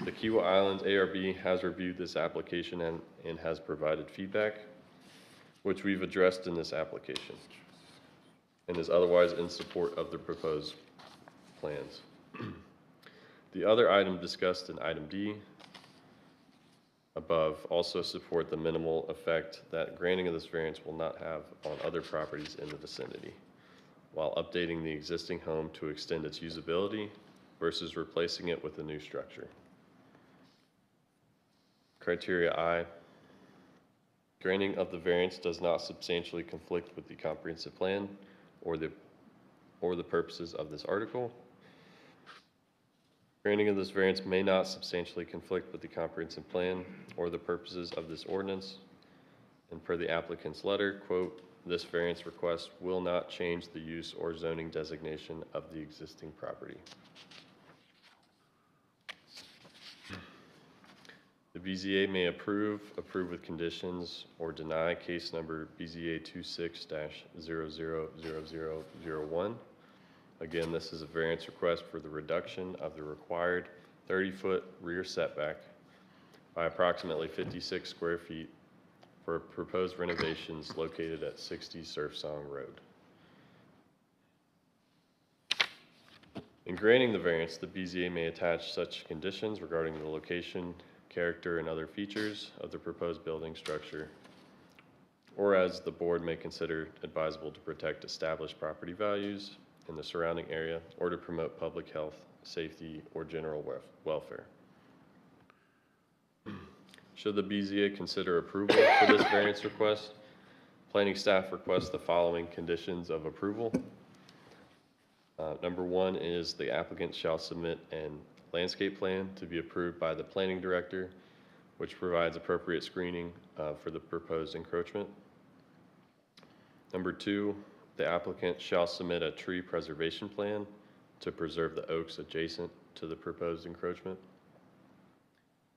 "The Kiwa Islands ARB has reviewed this application and has provided feedback, which we've addressed in this application, and is otherwise in support of the proposed plans. The other item discussed in item D above also support the minimal effect that granting of this variance will not have on other properties in the vicinity, while updating the existing home to extend its usability versus replacing it with a new structure. Criteria I, granting of the variance does not substantially conflict with the comprehensive plan or the purposes of this article. Granting of this variance may not substantially conflict with the comprehensive plan or the purposes of this ordinance. And per the applicant's letter, quote, this variance request will not change the use or zoning designation of the existing property. The BZA may approve with conditions, or deny case number BZA 26-000001. Again, this is a variance request for the reduction of the required 30-foot rear setback by approximately 56 square feet for proposed renovations located at 60 Surf Song Road. In granting the variance, the BZA may attach such conditions regarding the location, character, and other features of the proposed building structure, or as the board may consider advisable to protect established property values in the surrounding area or to promote public health, safety, or general welfare. Should the BZA consider approval for this variance request, planning staff requests the following conditions of approval. Number one is the applicant shall submit an landscape plan to be approved by the planning director, which provides appropriate screening for the proposed encroachment. Number two, the applicant shall submit a tree preservation plan to preserve the oaks adjacent to the proposed encroachment.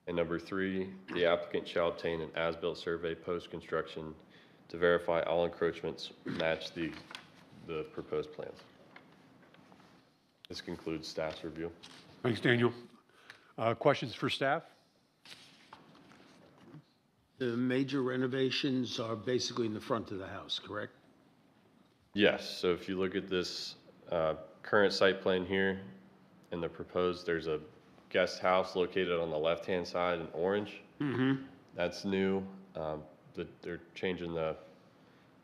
And number three, the applicant shall obtain an as-built survey post-construction to verify all encroachments match the proposed plans. This concludes staff's review. Thanks, Daniel. Questions for staff? The major renovations are basically in the front of the house, correct? Yes, so if you look at this current site plan here and the proposed, there's a guest house located on the left-hand side in orange. Mm-hmm. That's new. They're changing the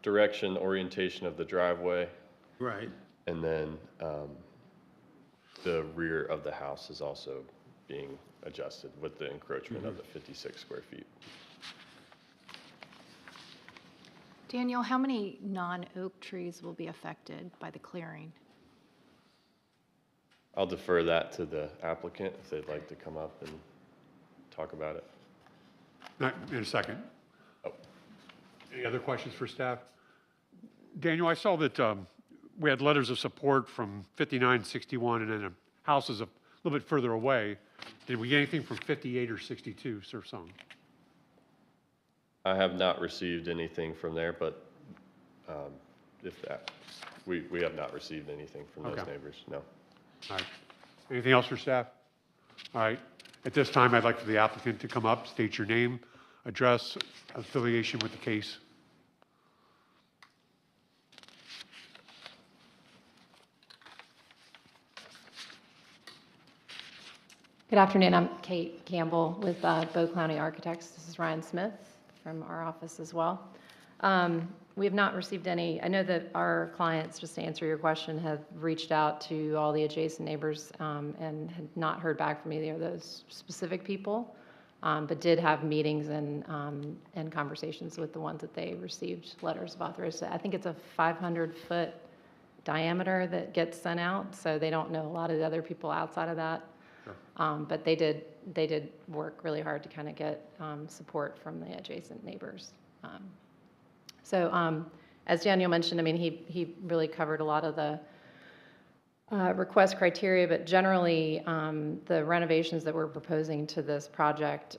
direction, orientation of the driveway, Right. and then the rear of the house is also being adjusted with the encroachment of the 56 square feet. Daniel, how many non-oak trees will be affected by the clearing? I'll defer that to the applicant if they'd like to come up and talk about it. Not in a second. Oh. Any other questions for staff? Daniel, I saw that we had letters of support from 5961 and then a house is a little bit further away. Did we get anything from 58 or 62 Surf Song? I have not received anything from there, but if that, we have not received anything from those Okay. neighbors, no. All right. Anything else for staff? All right. At this time, I'd like for the applicant to come up, state your name, address, affiliation with the case. Good afternoon. I'm Kate Campbell with Bow County Architects. This is Ryan Smith from our office as well. We have not received any. I know that our clients, just to answer your question, have reached out to all the adjacent neighbors and had not heard back from either of those specific people, but did have meetings and conversations with the ones that they received letters of authorization. I think it's a 500-foot diameter that gets sent out, so they don't know a lot of the other people outside of that. But they did work really hard to kind of get support from the adjacent neighbors. So as Daniel mentioned, I mean, he really covered a lot of the request criteria, but generally the renovations that we're proposing to this project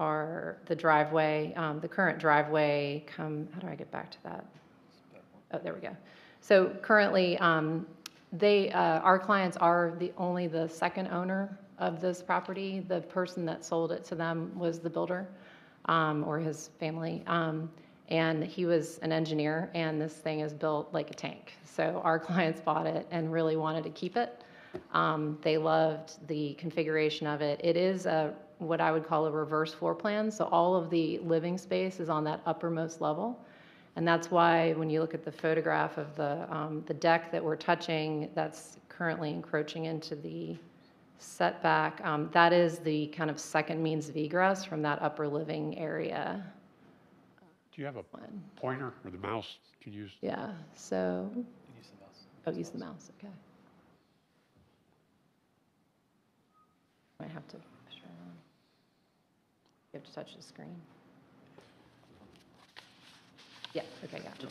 are the driveway, the current driveway. How do I get back to that? Oh, there we go. So currently, our clients are only the second owner of this property. The person that sold it to them was the builder or his family. And he was an engineer, and this thing is built like a tank. So our clients bought it and really wanted to keep it. They loved the configuration of it. It is what I would call a reverse floor plan. So all of the living space is on that uppermost level. And that's why when you look at the photograph of the deck that we're touching, that's currently encroaching into the setback, that is the kind of second means of egress from that upper living area. Do you have a pointer or the mouse to use? Yeah, so. Oh, use the mouse, okay. I have to, sure. You have to touch the screen. Yeah, okay, gotcha.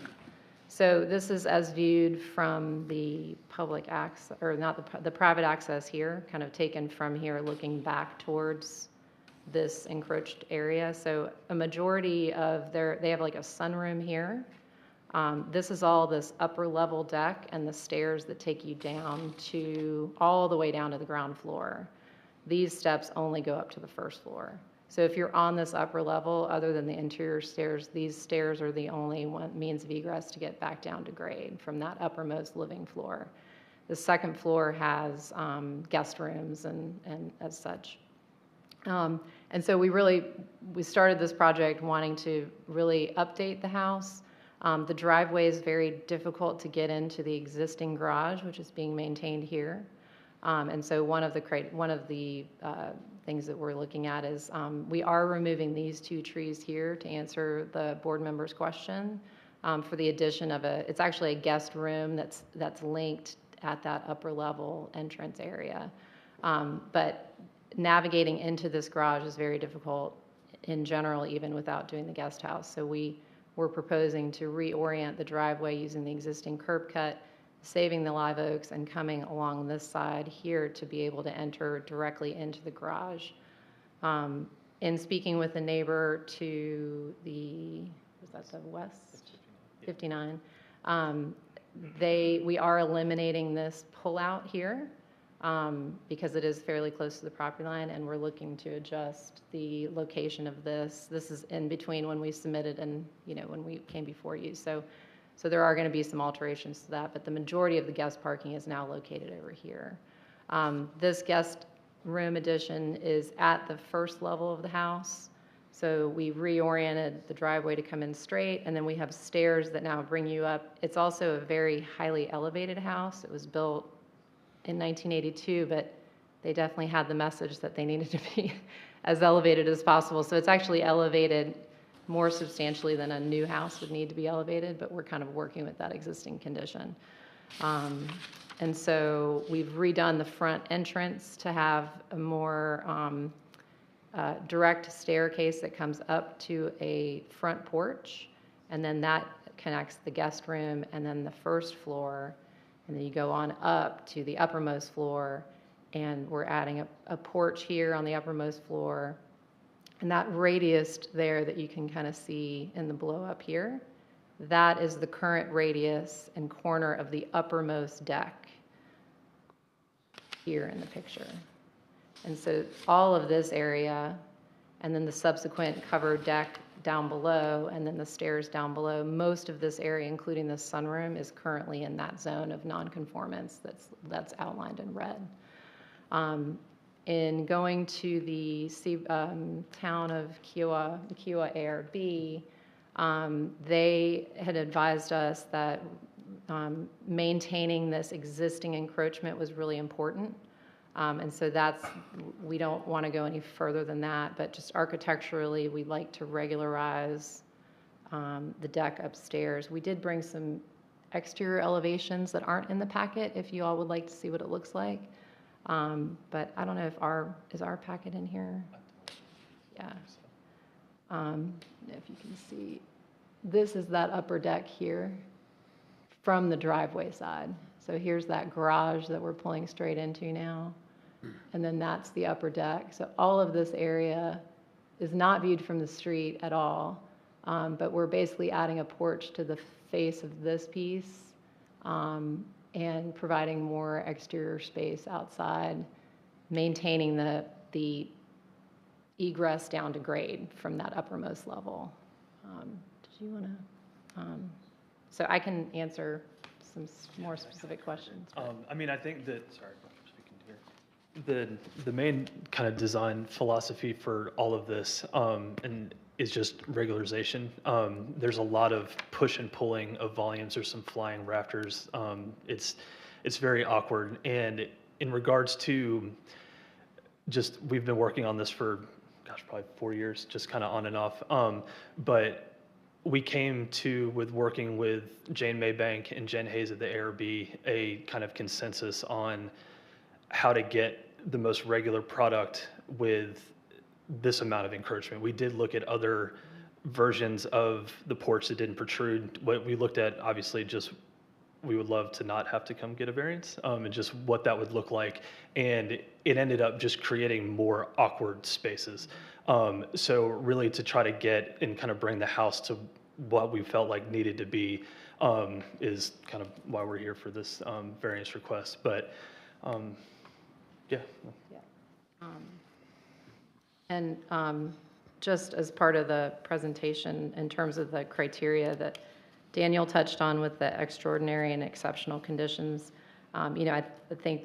So this is as viewed from the public access, or not the private access here, kind of taken from here, looking back towards this encroached area. So a majority of they have like a sunroom here. This is all this upper level deck and the stairs that take you down to, all the way down to the ground floor. These steps only go up to the first floor. So if you're on this upper level, other than the interior stairs, these stairs are the only means of egress to get back down to grade from that uppermost living floor. The second floor has guest rooms and as such. And so we started this project wanting to really update the house. The driveway is very difficult to get into the existing garage, which is being maintained here. And so one of the things that we're looking at is we are removing these two trees here to answer the board member's question for the addition of it's actually a guest room that's linked at that upper level entrance area. But navigating into this garage is very difficult in general, even without doing the guest house. So we're proposing to reorient the driveway using the existing curb cut, saving the live oaks and coming along this side here to be able to enter directly into the garage. In speaking with the neighbor to was that the west? 59. We are eliminating this pullout here because it is fairly close to the property line, and we're looking to adjust the location of this. This is in between when we submitted and when we came before you. So there are going to be some alterations to that, but the majority of the guest parking is now located over here. This guest room addition is at the first level of the house. So we reoriented the driveway to come in straight, and then we have stairs that now bring you up. It's also a very highly elevated house. It was built in 1982, but they definitely had the message that they needed to be as elevated as possible. So it's actually elevated more substantially than a new house would need to be elevated, but we're kind of working with that existing condition. And so we've redone the front entrance to have a more direct staircase that comes up to a front porch, and then that connects the guest room and then the first floor, and then you go on up to the uppermost floor, and we're adding a porch here on the uppermost floor. And that radius there that you can kind of see in the blow up here, that is the current radius and corner of the uppermost deck here in the picture. And so all of this area, and then the subsequent covered deck down below, and then the stairs down below, most of this area, including the sunroom, is currently in that zone of nonconformance that's outlined in red. In going to the town of Kiowa ARB, they had advised us that maintaining this existing encroachment was really important. And so we don't want to go any further than that, but just architecturally, we'd like to regularize the deck upstairs. We did bring some exterior elevations that aren't in the packet if you all would like to see what it looks like. But I don't know if is our packet in here? Yeah. If you can see, this is that upper deck here from the driveway side. So here's that garage that we're pulling straight into now. And then that's the upper deck. So all of this area is not viewed from the street at all. But we're basically adding a porch to the face of this piece. And providing more exterior space outside, maintaining the egress down to grade from that uppermost level. Did you want to? So I can answer some more specific questions. I mean, I think that, sorry, speaking here. The main kind of design philosophy for all of this and is just regularization. There's a lot of push and pulling of volumes. There's some flying rafters. It's very awkward. And in regards to just, we've been working on this for, gosh, probably 4 years, just kind of on and off. But we came to, with working with Jane Maybank and Jen Hayes at the ARB, a kind of consensus on how to get the most regular product with this amount of encroachment. We did look at other versions of the porch that didn't protrude. What we looked at, obviously, just we would love to not have to come get a variance, and just what that would look like. And it ended up just creating more awkward spaces. So really to try to get and kind of bring the house to what we felt like needed to be is kind of why we're here for this variance request. But yeah. And just as part of the presentation, in terms of the criteria that Daniel touched on with the extraordinary and exceptional conditions, I think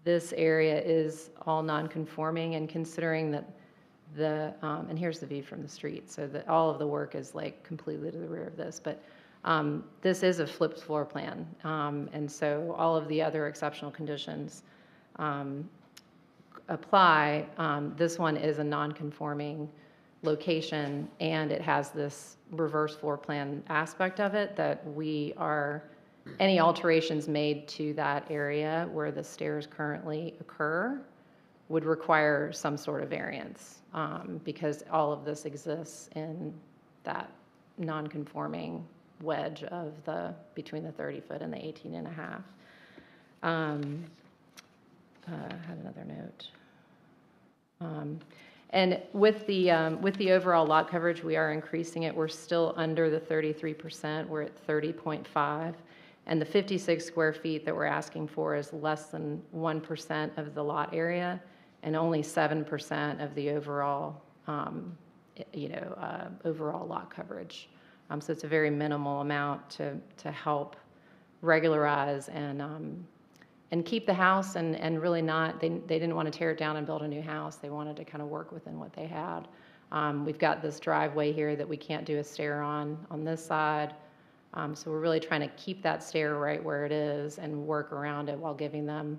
this area is all non-conforming, and considering that and here's the view from the street, so that all of the work is like completely to the rear of this, but this is a flipped floor plan, and so all of the other exceptional conditions apply. This one is a non-conforming location, and it has this reverse floor plan aspect of it that any alterations made to that area where the stairs currently occur would require some sort of variance, because all of this exists in that non-conforming wedge of between the 30-foot and the 18 and a half. I had another note. And with the overall lot coverage, we are increasing it. We're still under the 33%. We're at 30.5. And the 56 square feet that we're asking for is less than 1% of the lot area and only 7% of the overall, overall lot coverage. So it's a very minimal amount to help regularize and keep the house and really not, they didn't want to tear it down and build a new house. They wanted to kind of work within what they had. We've got this driveway here that we can't do a stair on this side. So we're really trying to keep that stair right where it is and work around it while giving them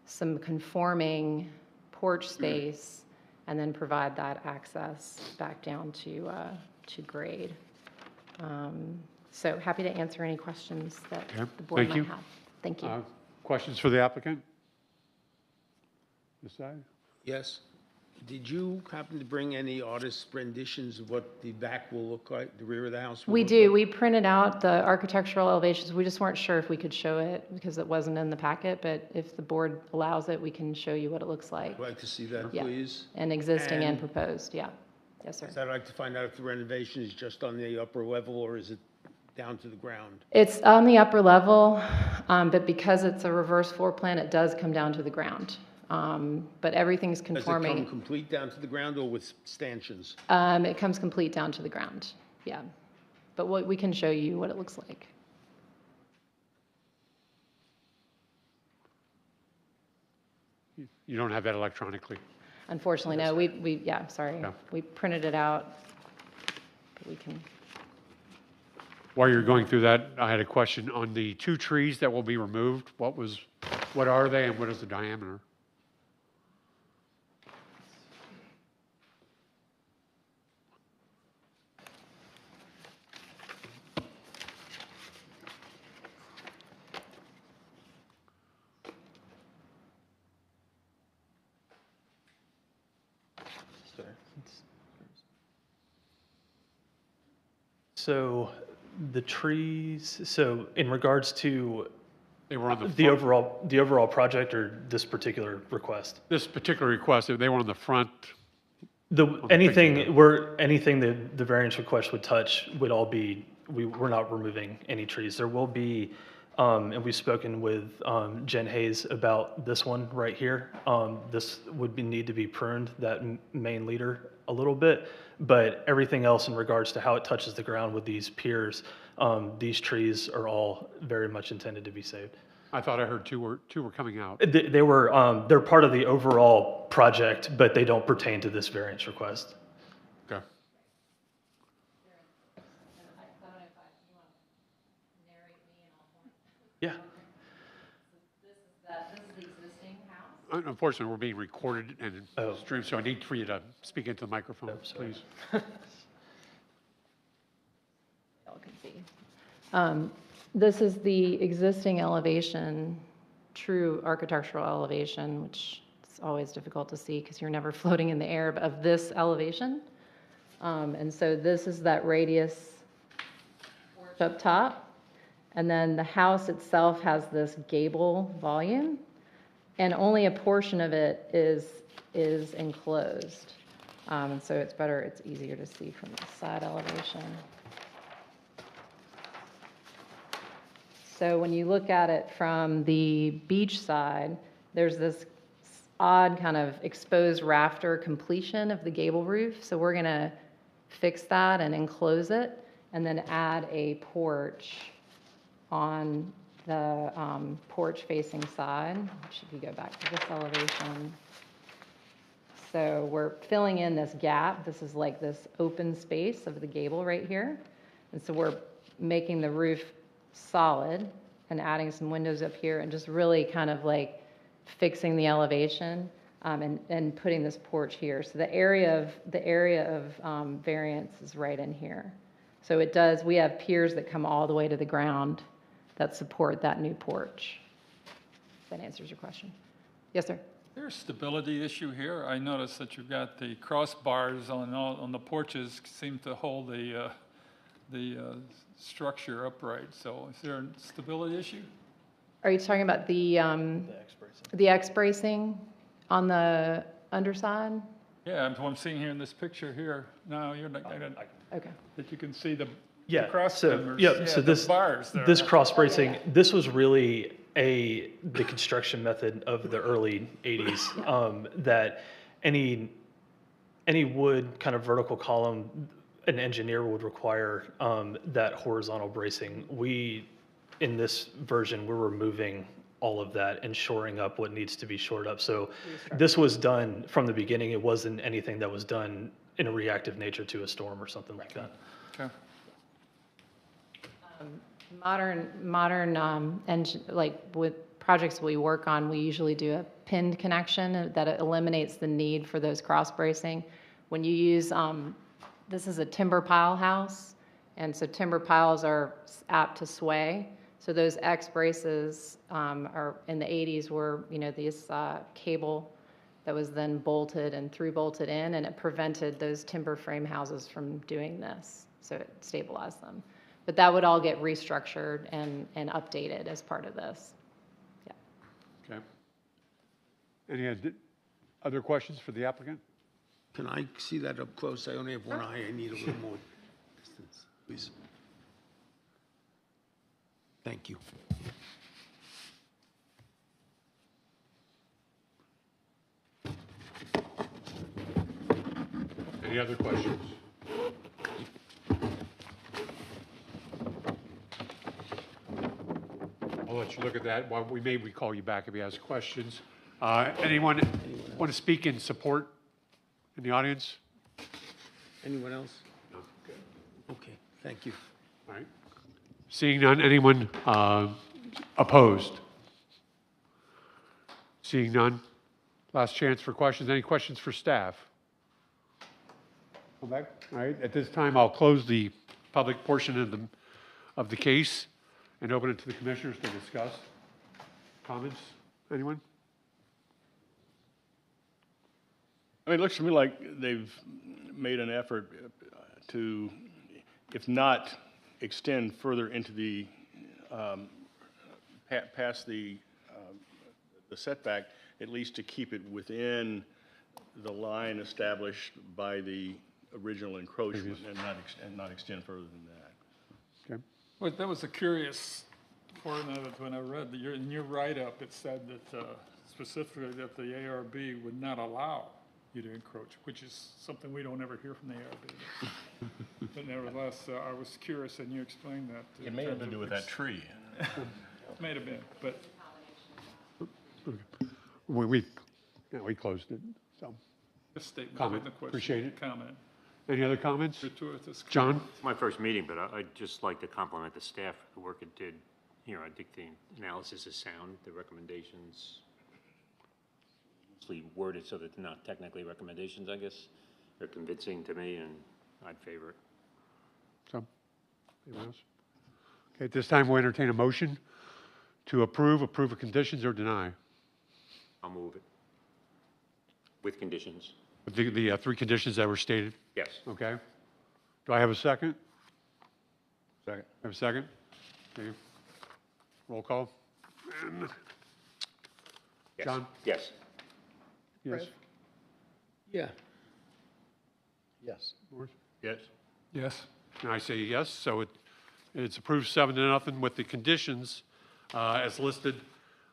some conforming porch space and then provide that access back down to grade. So happy to answer any questions that the board might have. Thank you. Questions for the applicant? This side? Yes. Did you happen to bring any artist renditions of what the back will look like, the rear of the house will We look do. like? We printed out the architectural elevations. We just weren't sure if we could show it because it wasn't in the packet, but if the board allows it, we can show you what it looks like. I'd like to see that, Yeah. please. And existing and And- proposed, yeah. Yes, sir. I'd like to find out if the renovation is just on the upper level or is it down to the ground? It's on the upper level, but because it's a reverse floor plan, it does come down to the ground. But everything's Does it conforming. come complete down to the ground or with stanchions? It comes complete down to the ground, yeah. But we can show you what it looks like. You don't have that electronically? Unfortunately, no, yeah, sorry. Yeah. We printed it out, but we can. While you're going through that, I had a question on the 2 trees that will be removed. What are they and what is the diameter? So the trees, so in regards to They were on the the front. the overall project or this particular request? This particular request, they were on the front. Anything picture. anything that the variance request would touch would all be, we're not removing any trees. There will be, and we've spoken with Jen Hayes about this one right here. This would need to be pruned, that main leader, a little bit, but everything else in regards to how it touches the ground with these piers, these trees are all very much intended to be saved. I thought I heard two were coming out. They were, they're part of the overall project, but they don't pertain to this variance request. Okay. Yeah. This is the existing house. unfortunately, we're being recorded and Oh. streamed, so I need for you to speak into the microphone, sorry. please. Y'all can see. This is the existing elevation, true architectural elevation, which is always difficult to see because you're never floating in the air, but of this elevation. And so this is that radius up top. And then the house itself has this gable volume, and only a portion of it is enclosed. And so it's easier to see from the side elevation. So when you look at it from the beach side, there's this odd kind of exposed rafter completion of the gable roof. So we're gonna fix that and enclose it, and then add a porch on the porch facing side, which if you go back to this elevation. So we're filling in this gap. This is like this open space of the gable right here. And so we're making the roof solid and adding some windows up here and just really kind of like fixing the elevation and putting this porch here. So the area of variance is right in here. So we have piers that come all the way to the ground that support that new porch. If that answers your question. Yes, sir. There's a stability issue here. I noticed that you've got the crossbars on the porches seem to hold the structure upright. So is there a stability issue? Are you talking about the X bracing on the underside? Yeah, what I'm seeing here in this picture here. No, you're not. Okay. That you can see the Yeah, cross so, members. yeah, so the this, bars there. this cross bracing, this was really the construction method of the early 80s, that any wood kind of vertical column, an engineer would require that horizontal bracing. In this version, we're removing all of that and shoring up what needs to be shored up. So this was done from the beginning. It wasn't anything that was done in a reactive nature to a storm or something like that. Okay. Modern like with projects we work on, we usually do a pinned connection that eliminates the need for those cross bracing. When you use, this is a timber pile house, and so timber piles are apt to sway. So those X braces are in the 80s were, these cable that was then bolted and through bolted in, and it prevented those timber frame houses from doing this. So it stabilized them. But that would all get restructured and updated as part of this. Yeah. Okay. Any other questions for the applicant? Can I see that up close? I only have one eye. I need a little more distance, please. Thank you. Any other questions? I'll let you look at that. Well, we may recall you back if you ask questions. Anyone want to speak in support in the audience? Anyone else? No. Good. Okay, thank you. All right. Seeing none, anyone opposed? Seeing none, last chance for questions. Any questions for staff? Come back. All right. At this time, I'll close the public portion of the case and open it to the commissioners to discuss. Comments? Anyone? I mean, it looks to me like they've made an effort to, if not extend further into the, past the setback, at least to keep it within the line established by the original encroachment and not extend further than that. Okay. Well, that was a curious part of it when I read in your write-up, it said that specifically that the ARB would not allow you to encroach, which is something we don't ever hear from the ARB. But nevertheless, I was curious, and you explained that. It may have to do with that tree. May have been, but. We closed it, so. A statement, Comment. wasn't a question. Appreciate it. Comment. Any other comments? Gratuitous John? It's my first meeting, but I'd just like to compliment the staff for the work it did. I think the analysis is sound, the recommendations obviously worded so that they're not technically recommendations, I guess. They're convincing to me, and I'd favor it. So, anyone else? Okay, at this time, we'll entertain a motion to approve with conditions, or deny. I'll move it. With conditions. The three conditions that were stated, Yes. okay? Do I have a second? Second. Have a second? Okay. Roll call. And Yes. John? Yes. Yes. Yeah. Yes. Morris? Yes. Yes. And I say yes, so it's approved 7-0 with the conditions as listed.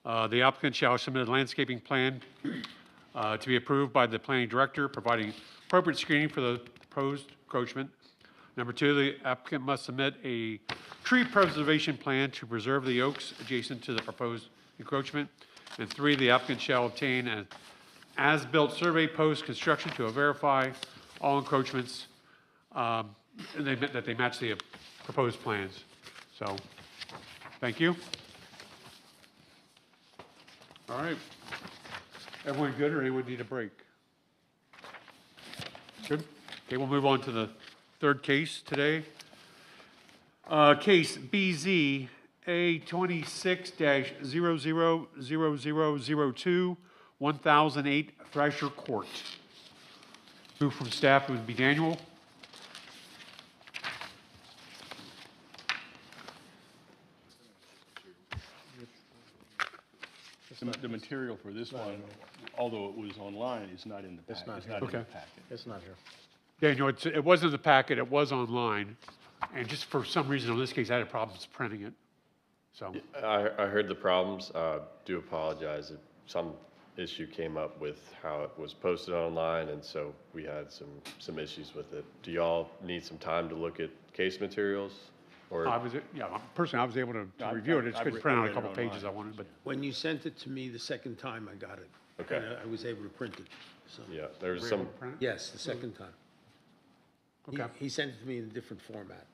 The applicant shall submit a landscaping plan to be approved by the planning director, providing appropriate screening for the proposed encroachment. Number 2, the applicant must submit a tree preservation plan to preserve the oaks adjacent to the proposed encroachment. And 3, the applicant shall obtain an as-built survey post-construction to verify all encroachments that they match the proposed plans. So, thank you. All right. Everyone good, or anyone need a break? Good. Okay, we'll move on to the third case today. Case BZA 26-000002, 1008 Thrasher Court. Who from staff would be Daniel? The material for this one, although it was online, is not in the packet. It's not in the Okay. packet. It's not here. Daniel, it wasn't in the packet, it was online. And just for some reason, in this case, I had problems printing it. So, I heard the problems. Do apologize. Some issue came up with how it was posted online, and so we had some issues with it. Do y'all need some time to look at case materials? Or personally, I was able to review it. It's good to print out a couple pages I wanted, but. When you sent it to me the second time, I got it. Okay. And I was able to print it, so. yeah, there's Were you some. able to print it? Yes, the second time. Okay. He sent it to me in a different format.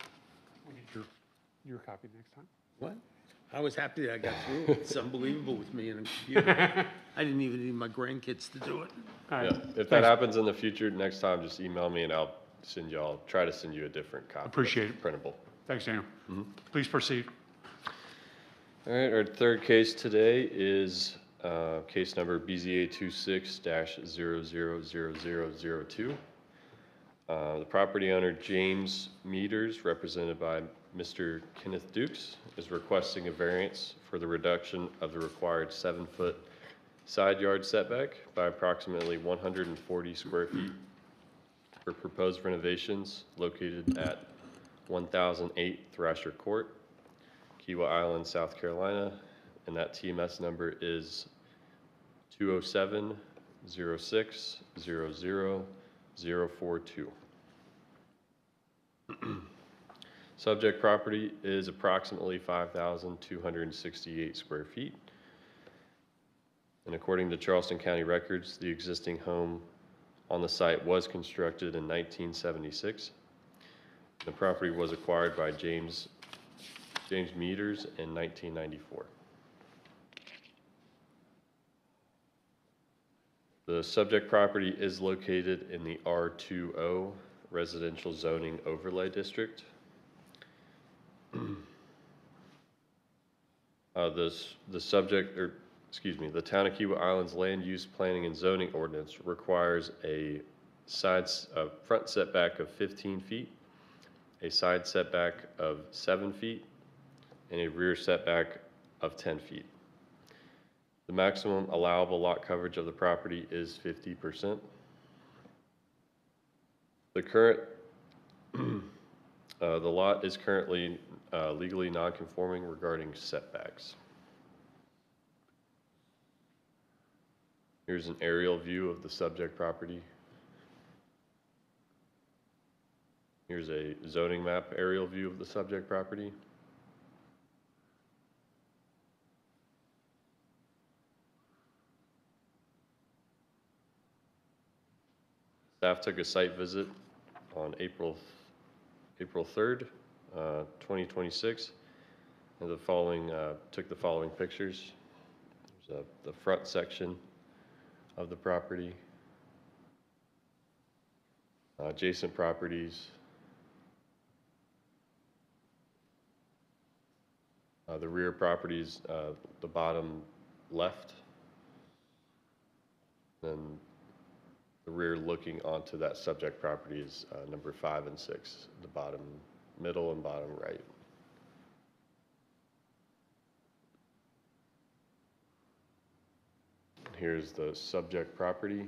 We'll need your copy next time. What? I was happy that I got through it. It's unbelievable with me and a computer. I didn't even need my grandkids to do it. All right. Yeah, if that happens in the future, next time, just email me and I'll try to send you a different copy. Appreciate that's it. Printable. Thanks, Daniel. Please proceed. All right, our third case today is case number BZA 26-000002. The property owner, James Meters, represented by Mr. Kenneth Dukes, is requesting a variance for the reduction of the required 7-foot side yard setback by approximately 140 square feet for proposed renovations located at 1008 Thrasher Court, Kiawah Island, South Carolina, and that TMS number is 207-06-00042. Subject property is approximately 5,268 square feet. And according to Charleston County records, the existing home on the site was constructed in 1976. The property was acquired by James Meters in 1994. The subject property is located in the R20 Residential Zoning Overlay District. The Town of Kiawah Island's Land Use Planning and Zoning Ordinance requires a front setback of 15 feet, a side setback of 7 feet, and a rear setback of 10 feet. The maximum allowable lot coverage of the property is 50%. The lot is currently legally non-conforming regarding setbacks. Here's an aerial view of the subject property. Here's a zoning map aerial view of the subject property. Staff took a site visit on April 3rd, 2026, and took the following pictures. There's the front section of the property, adjacent properties, the rear properties, the bottom left, then the rear looking onto that subject property is number 5 and 6, the bottom middle and bottom right. Here's the subject property.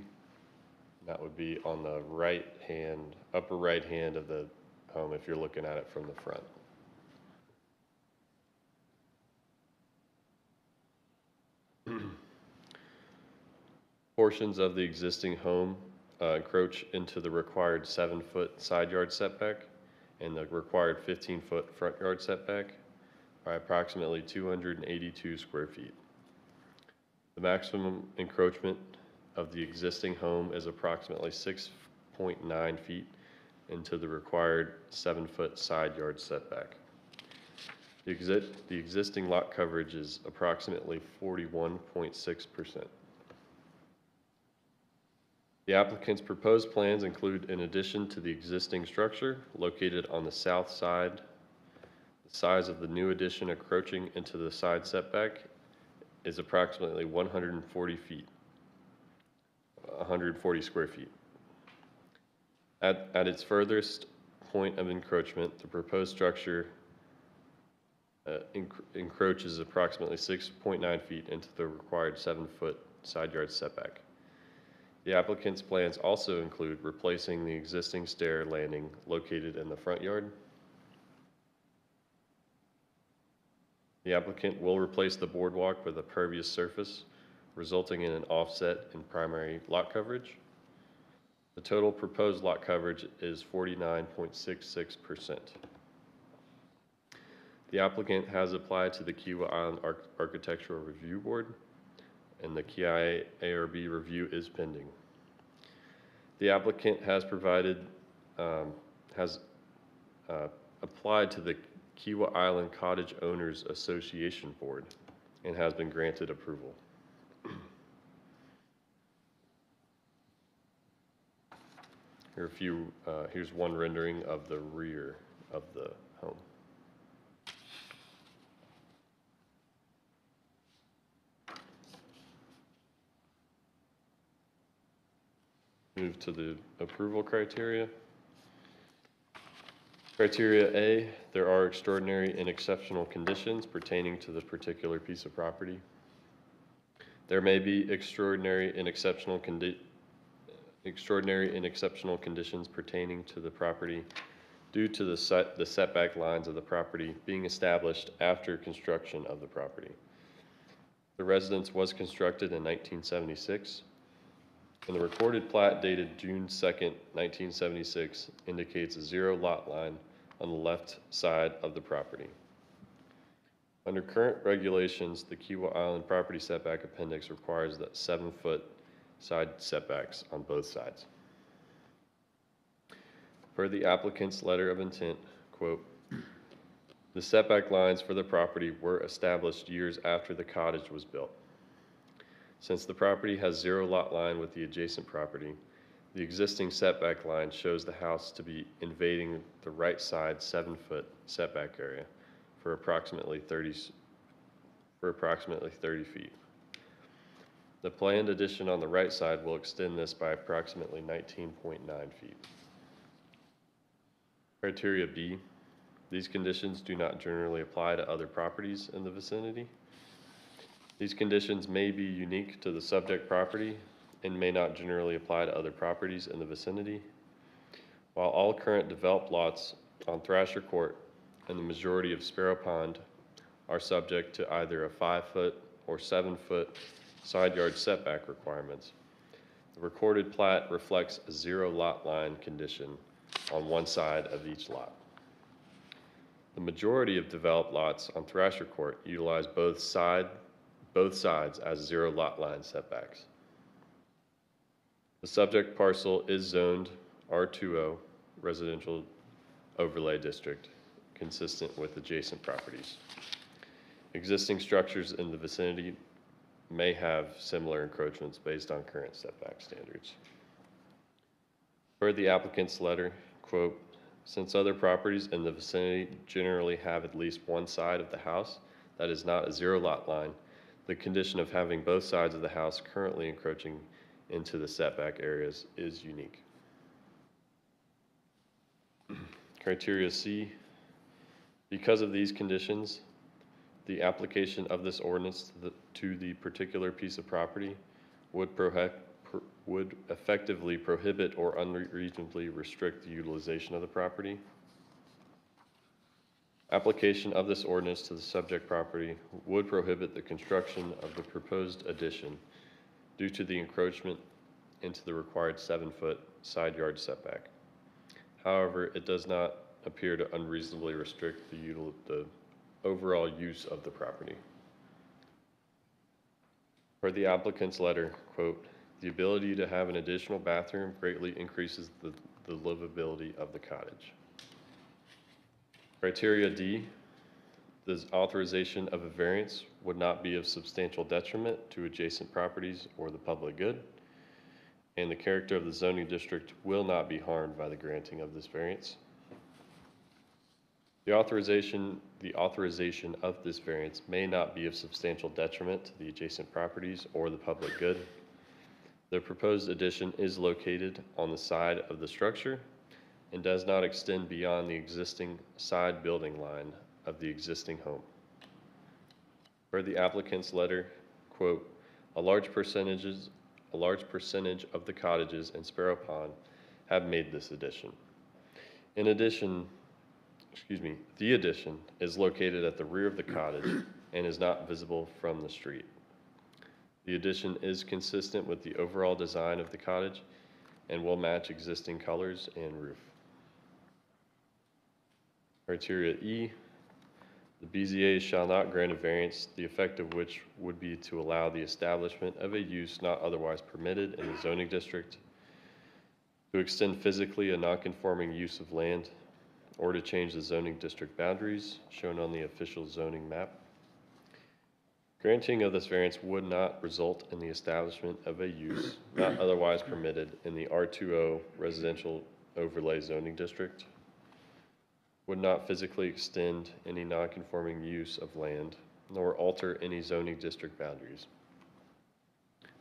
That would be on the right hand, upper right hand of the home if you're looking at it from the front. Portions of the existing home encroach into the required 7-foot side yard setback and the required 15-foot front yard setback by approximately 282 square feet. The maximum encroachment of the existing home is approximately 6.9 feet into the required 7-foot side yard setback. The existing lot coverage is approximately 41.6%. The applicant's proposed plans include, in addition to the existing structure located on the south side, the size of the new addition encroaching into the side setback is approximately 140 square feet. At its furthest point of encroachment, the proposed structure encroaches approximately 6.9 feet into the required 7-foot side yard setback. The applicant's plans also include replacing the existing stair landing located in the front yard. The applicant will replace the boardwalk with a pervious surface, resulting in an offset in primary lot coverage. The total proposed lot coverage is 49.66%. The applicant has applied to the Kiawah Island Architectural Review Board, and the KIA ARB review is pending. The applicant has applied to the Kiawah Island Cottage Owners Association Board and has been granted approval. Here's one rendering of the rear of the home. Move to the approval criteria. Criteria A, there are extraordinary and exceptional conditions pertaining to the particular piece of property. There may be extraordinary and exceptional conditions pertaining to the property due to the setback lines of the property being established after construction of the property. The residence was constructed in 1976, and the recorded plat dated June 2nd, 1976 indicates a 0 lot line on the left side of the property. Under current regulations, the Kiawah Island Property Setback Appendix requires that 7-foot side setbacks on both sides. Per the applicant's letter of intent, quote, the setback lines for the property were established years after the cottage was built. Since the property has 0 lot line with the adjacent property, the existing setback line shows the house to be invading the right side 7-foot setback area for approximately 30 feet. The planned addition on the right side will extend this by approximately 19.9 feet. Criteria B, these conditions do not generally apply to other properties in the vicinity. These conditions may be unique to the subject property and may not generally apply to other properties in the vicinity. While all current developed lots on Thrasher Court and the majority of Sparrow Pond are subject to either a 5-foot or 7-foot side yard setback requirements, the recorded plat reflects a 0 lot line condition on one side of each lot. The majority of developed lots on Thrasher Court utilize both sides as 0 lot line setbacks. The subject parcel is zoned R20 Residential Overlay District, consistent with adjacent properties. Existing structures in the vicinity may have similar encroachments based on current setback standards. Per the applicant's letter, quote, since other properties in the vicinity generally have at least one side of the house that is not a zero lot line, the condition of having both sides of the house currently encroaching into the setback areas is unique. Criteria C, because of these conditions, the application of this ordinance to the particular piece of property would effectively prohibit or unreasonably restrict the utilization of the property. Application of this ordinance to the subject property would prohibit the construction of the proposed addition due to the encroachment into the required 7-foot side yard setback. However, it does not appear to unreasonably restrict the overall use of the property. Per the applicant's letter, quote, the ability to have an additional bathroom greatly increases the livability of the cottage. Criteria D, the authorization of a variance would not be of substantial detriment to adjacent properties or the public good, and the character of the zoning district will not be harmed by the granting of this variance. The authorization of this variance may not be of substantial detriment to the adjacent properties or the public good. The proposed addition is located on the side of the structure and does not extend beyond the existing side building line of the existing home. Per the applicant's letter, quote, a large percentage of the cottages in Sparrow Pond have made this addition. In addition, the addition is located at the rear of the cottage and is not visible from the street. The addition is consistent with the overall design of the cottage and will match existing colors and roof. Criteria E, the BZA shall not grant a variance, the effect of which would be to allow the establishment of a use not otherwise permitted in the zoning district, to extend physically a non-conforming use of land, or to change the zoning district boundaries shown on the official zoning map. Granting of this variance would not result in the establishment of a use not otherwise permitted in the R20 residential overlay zoning district, would not physically extend any non-conforming use of land, nor alter any zoning district boundaries.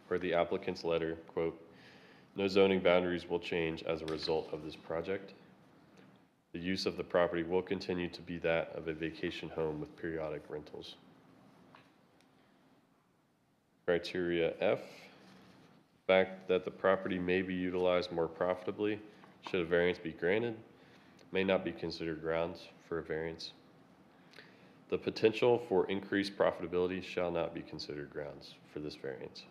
Per the applicant's letter, quote, no zoning boundaries will change as a result of this project. The use of the property will continue to be that of a vacation home with periodic rentals. Criteria F, the fact that the property may be utilized more profitably should a variance be granted may not be considered grounds for a variance. The potential for increased profitability shall not be considered grounds for this variance.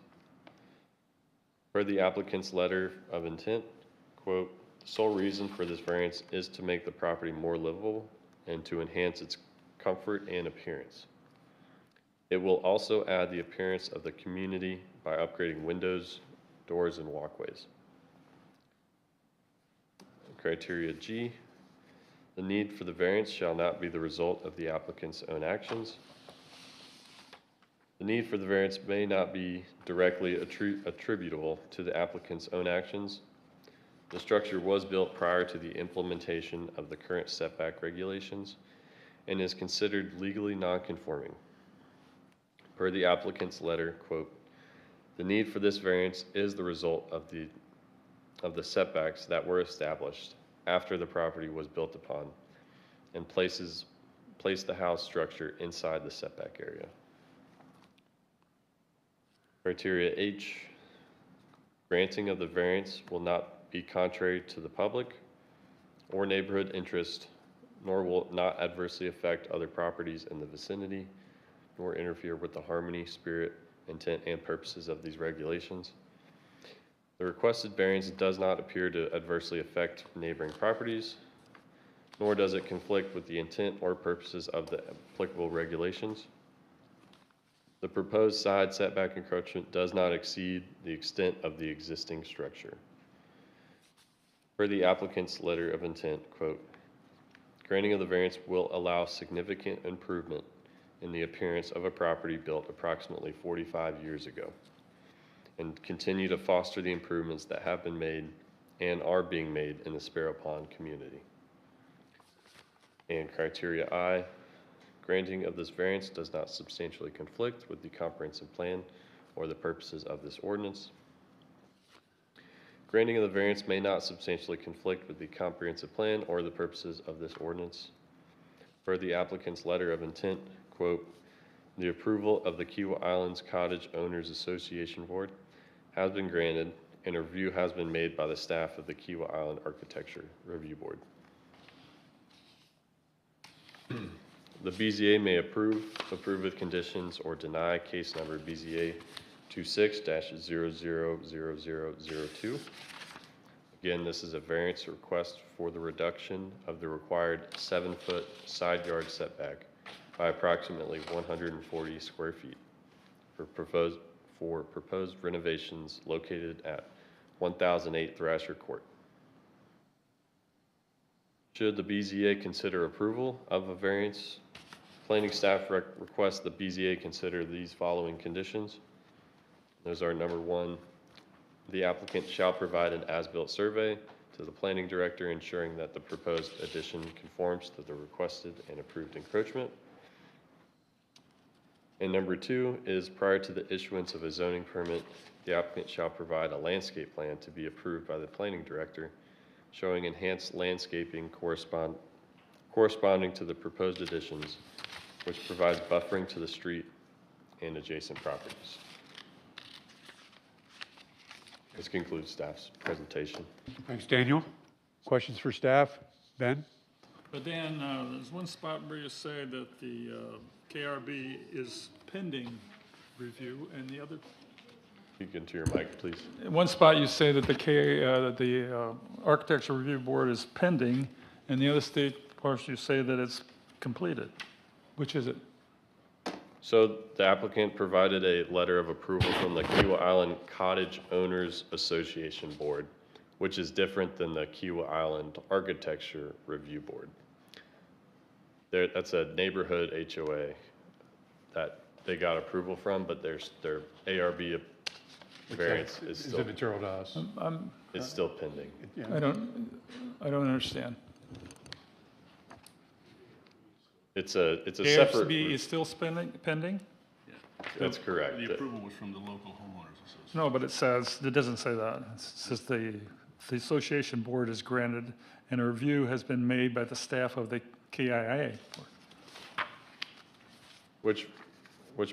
Per the applicant's letter of intent, quote, the sole reason for this variance is to make the property more livable and to enhance its comfort and appearance. It will also add the appearance of the community by upgrading windows, doors, and walkways. Criteria G, the need for the variance shall not be the result of the applicant's own actions. The need for the variance may not be directly attributable to the applicant's own actions. The structure was built prior to the implementation of the current setback regulations and is considered legally non-conforming. Per the applicant's letter, quote, the need for this variance is the result of the setbacks that were established after the property was built upon and place the house structure inside the setback area. Criteria H, granting of the variance will not be contrary to the public or neighborhood interest, nor will it not adversely affect other properties in the vicinity, nor interfere with the harmony, spirit, intent, and purposes of these regulations. The requested variance does not appear to adversely affect neighboring properties, nor does it conflict with the intent or purposes of the applicable regulations. The proposed side setback encroachment does not exceed the extent of the existing structure. Per the applicant's letter of intent, quote, granting of the variance will allow significant improvement in the appearance of a property built approximately 45 years ago, and continue to foster the improvements that have been made and are being made in the Sparrow Pond community. And criteria I, granting of this variance does not substantially conflict with the comprehensive plan or the purposes of this ordinance. Granting of the variance may not substantially conflict with the comprehensive plan or the purposes of this ordinance. Per the applicant's letter of intent, quote, the approval of the Kiawah Islands Cottage Owners Association Board has been granted and a review has been made by the staff of the Kiawah Island Architecture Review Board. The BZA may approve with conditions, or deny case number BZA 26-000002. Again, this is a variance request for the reduction of the required 7-foot side yard setback by approximately 140 square feet for proposed renovations located at 1008 Thrasher Court. Should the BZA consider approval of a variance, planning staff requests the BZA consider these following conditions. Those are: number one, the applicant shall provide an as-built survey to the planning director ensuring that the proposed addition conforms to the requested and approved encroachment. And number two is, prior to the issuance of a zoning permit, the applicant shall provide a landscape plan to be approved by the planning director showing enhanced landscaping corresponding to the proposed additions, which provides buffering to the street and adjacent properties. This concludes staff's presentation. Thanks, Daniel. Questions for staff? Ben? But Dan, there's one spot where you say that the KRB is pending review, and the other, Speak into your mic, please. in one spot you say that the Architecture Review Board is pending, and the other state parts you say that it's completed. Which is it? So the applicant provided a letter of approval from the Kiawah Island Cottage Owners Association Board, which is different than the Kiawah Island Architecture Review Board. That's a neighborhood HOA that they got approval from, but their ARB variance is Is still, immaterial to us. it's still pending. I don't understand. It's a separate. ARB is still pending? That's correct. The approval was from the local homeowners association. No, but it doesn't say that. It says the association board is granted and a review has been made by the staff of the KIA. Which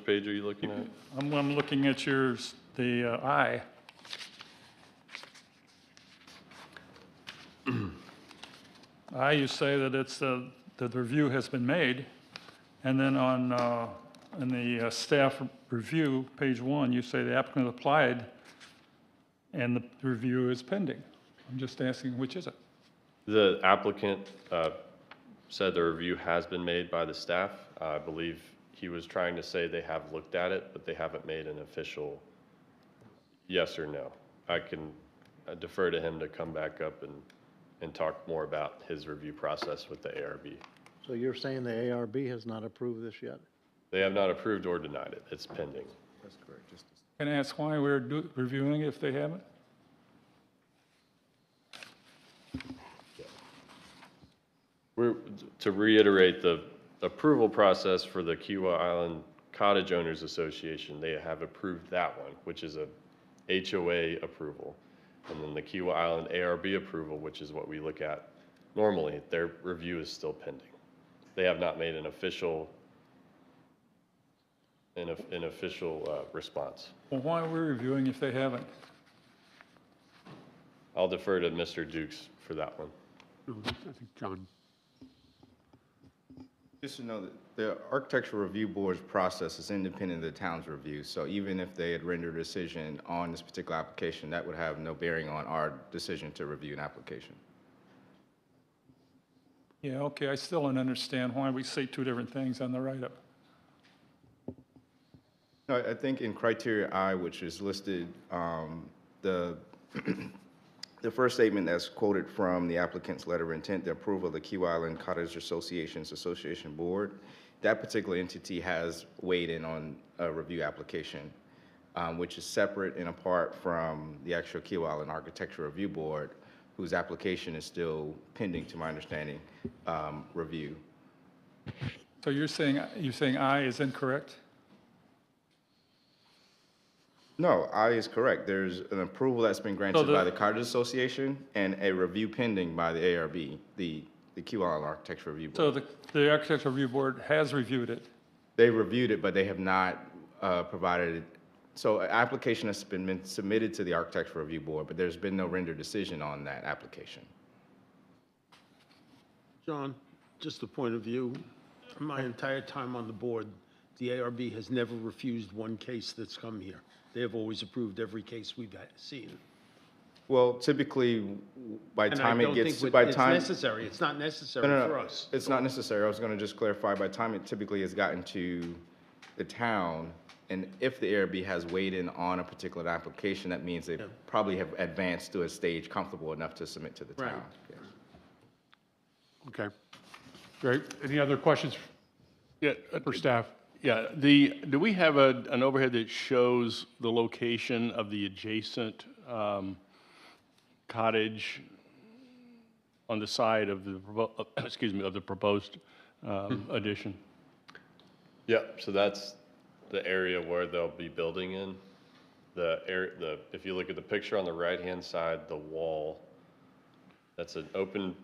page are you looking at? I'm looking at yours, the I. You say that it's that the review has been made, and then in the staff review, page 1, you say the applicant applied and the review is pending. I'm just asking, which is it? The applicant said the review has been made by the staff. I believe he was trying to say they have looked at it, but they haven't made an official yes or no. I can defer to him to come back up and talk more about his review process with the ARB. So you're saying the ARB has not approved this yet? They have not approved or denied it. It's pending. That's correct. Can I ask why we're reviewing it if they haven't? To reiterate, the approval process for the Kiawah Island Cottage Owners Association, they have approved that one, which is a HOA approval. And then the Kiawah Island ARB approval, which is what we look at normally, their review is still pending. They have not made an official response. Well, why are we reviewing if they haven't? I'll defer to Mr. Dukes for that one. I think John. Just to know that the Architectural Review Board's process is independent of the town's review. So even if they had rendered a decision on this particular application, that would have no bearing on our decision to review an application. Yeah, okay, I still don't understand why we say two different things on the write-up. No, I think in criteria I, which is listed, the The first statement that's quoted from the applicant's letter of intent, the approval of the Key Island Cottage Association Board, that particular entity has weighed in on a review application, which is separate and apart from the actual Key Island Architectural Review Board, whose application is still pending, to my understanding, review. So you're saying I is incorrect? No, I is correct. There's an approval that's been granted by the Cottage Association and a review pending by the ARB, the Key Island Architectural Review Board. So the Architectural Review Board has reviewed it? They reviewed it, but they have not provided it. So an application has been submitted to the Architectural Review Board, but there's been no rendered decision on that application. John, just a point of view, my entire time on the board, the ARB has never refused one case that's come here. They have always approved every case we've seen. Well, typically, by the time it gets, it's necessary. It's not necessary for us. It's not necessary. I was going to just clarify, by the time it typically has gotten to the town, and if the ARB has weighed in on a particular application, that means they probably have advanced to a stage comfortable enough to submit to the town. Right. Yes. Okay. Great. Any other questions Yeah, for staff? yeah. Do we have an overhead that shows the location of the adjacent cottage on the side of the, of the proposed addition? Yep, so that's the area where they'll be building in. If you look at the picture on the right-hand side, the wall, that's an open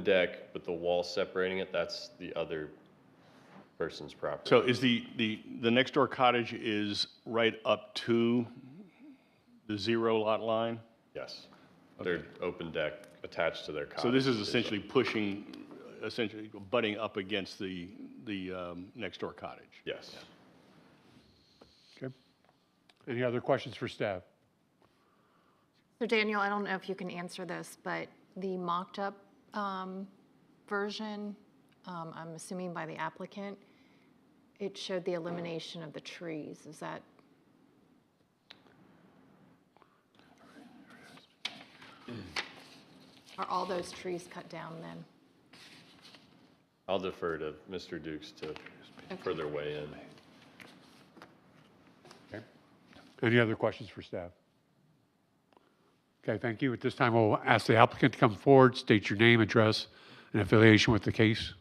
deck, but the wall separating it, that's the other person's property. So is the next door cottage is right up to the 0 lot line? Yes, they're open deck attached to their cottage. So this is essentially butting up against the next door cottage? Yes. Okay. Any other questions for staff? So Daniel, I don't know if you can answer this, but the mocked-up version, I'm assuming by the applicant, it showed the elimination of the trees. Is that? Are all those trees cut down then? I'll defer to Mr. Dukes to further weigh in. Okay. Any other questions for staff? Okay, thank you. At this time, we'll ask the applicant to come forward, state your name, address, and affiliation with the case.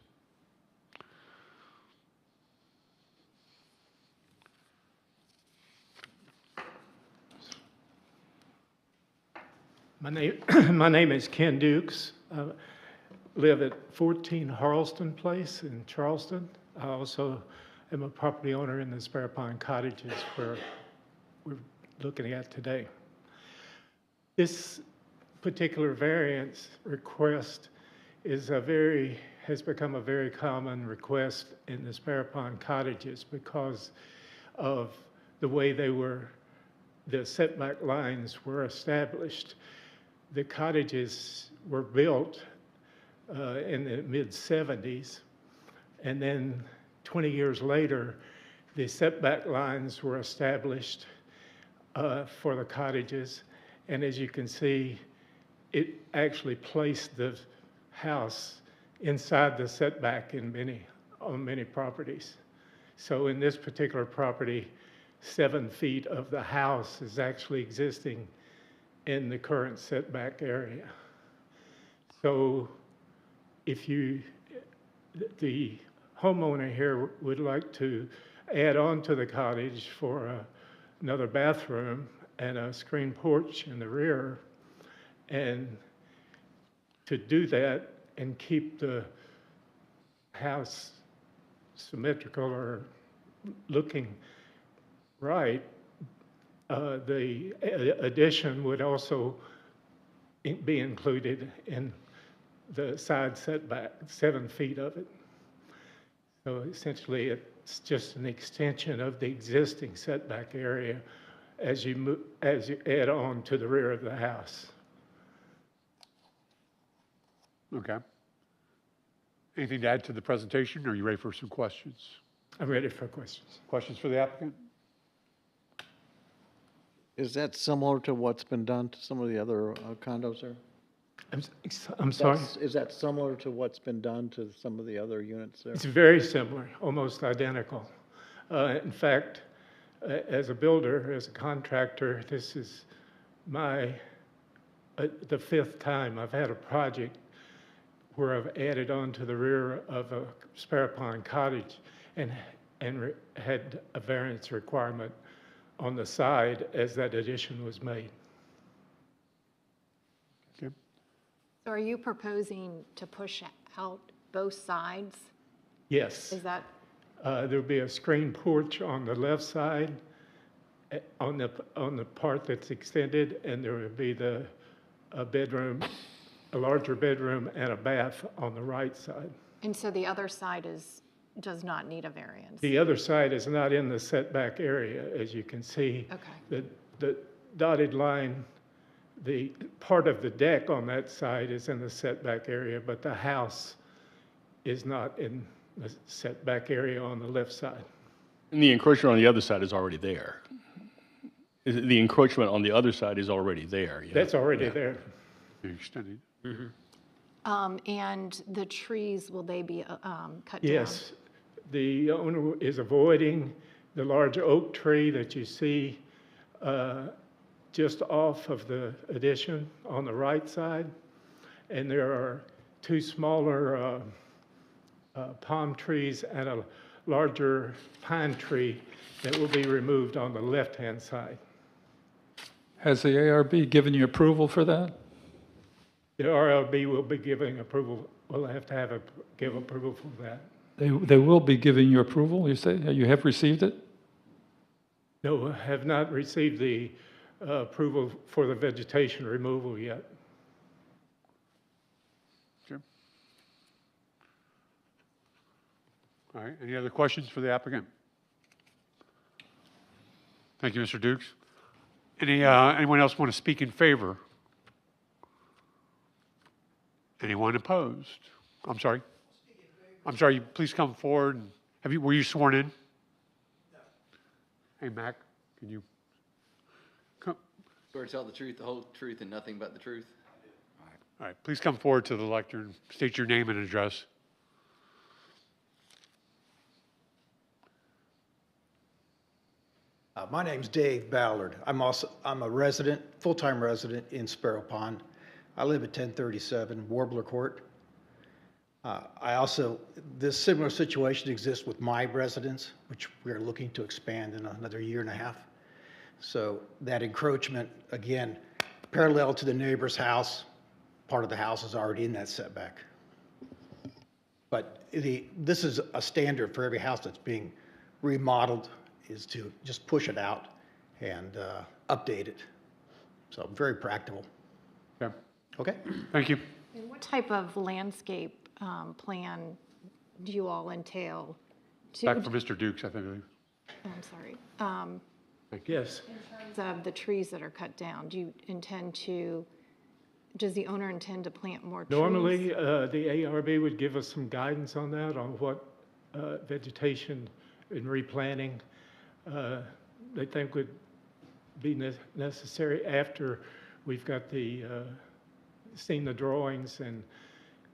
My name is Ken Dukes. I live at 14 Harleston Place in Charleston. I also am a property owner in the Spare Pine Cottages where we're looking at today. This particular variance request has become a very common request in the Spare Pine Cottages because of the way the setback lines were established. The cottages were built in the mid-70s, and then 20 years later, the setback lines were established for the cottages. And as you can see, it actually placed the house inside the setback on many properties. So in this particular property, 7 feet of the house is actually existing in the current setback area. So if the homeowner here would like to add on to the cottage for another bathroom and a screen porch in the rear, and to do that and keep the house symmetrical or looking right, the addition would also be included in the side setback, 7 feet of it. So essentially, it's just an extension of the existing setback area as you add on to the rear of the house. Okay. Anything to add to the presentation? Are you ready for some questions? I'm ready for questions. Questions for the applicant? Is that similar to what's been done to some of the other condos there? I'm sorry? Is that similar to what's been done to some of the other units there? It's very similar, almost identical. In fact, as a builder, as a contractor, this is my, the 5th time I've had a project where I've added on to the rear of a Sparrow Pond cottage and had a variance requirement on the side as that addition was made. Okay. So are you proposing to push out both sides? Yes. Is that, There'll be a screen porch on the left side, on the part that's extended, and there will be a bedroom, a larger bedroom and a bath on the right side. and so the other side does not need a variance? The other side is not in the setback area, as you can see. Okay. The dotted line, the part of the deck on that side is in the setback area, but the house is not in the setback area on the left side. And the encroachment on the other side is already there. The encroachment on the other side is already there. Yeah. That's already there. Extended. And the trees, will they be cut down? Yes, the owner is avoiding the large oak tree that you see just off of the addition on the right side. And there are 2 smaller palm trees and a larger pine tree that will be removed on the left-hand side. Has the ARB given you approval for that? The RLB will be giving approval, will have to give approval for that. They will be giving you approval, you say? You have received it? No, have not received the approval for the vegetation removal yet. Okay. All right, any other questions for the applicant? Thank you, Mr. Dukes. Anyone else want to speak in favor? Anyone opposed? I'm sorry? I'm sorry, please come forward. Were you sworn in? No. Hey, Mac, can you come? Swear to tell the truth, the whole truth, and nothing but the truth? All right, please come forward to the lectern, state your name and address. My name's Dave Ballard. I'm a resident, full-time resident in Sparrow Pond. I live at 1037 Warbler Court. This similar situation exists with my residence, which we're looking to expand in another 1.5 years. So that encroachment, again, parallel to the neighbor's house, part of the house is already in that setback. But this is a standard for every house that's being remodeled, is to just push it out and update it. So very practical. Okay. Okay. Thank you. And what type of landscape plan do you all entail? Back for Mr. Dukes, I think. I'm sorry. Yes. In terms of the trees that are cut down, does the owner intend to plant more trees? Normally, the ARB would give us some guidance on that, on what vegetation and replanting they think would be necessary after we've got seen the drawings and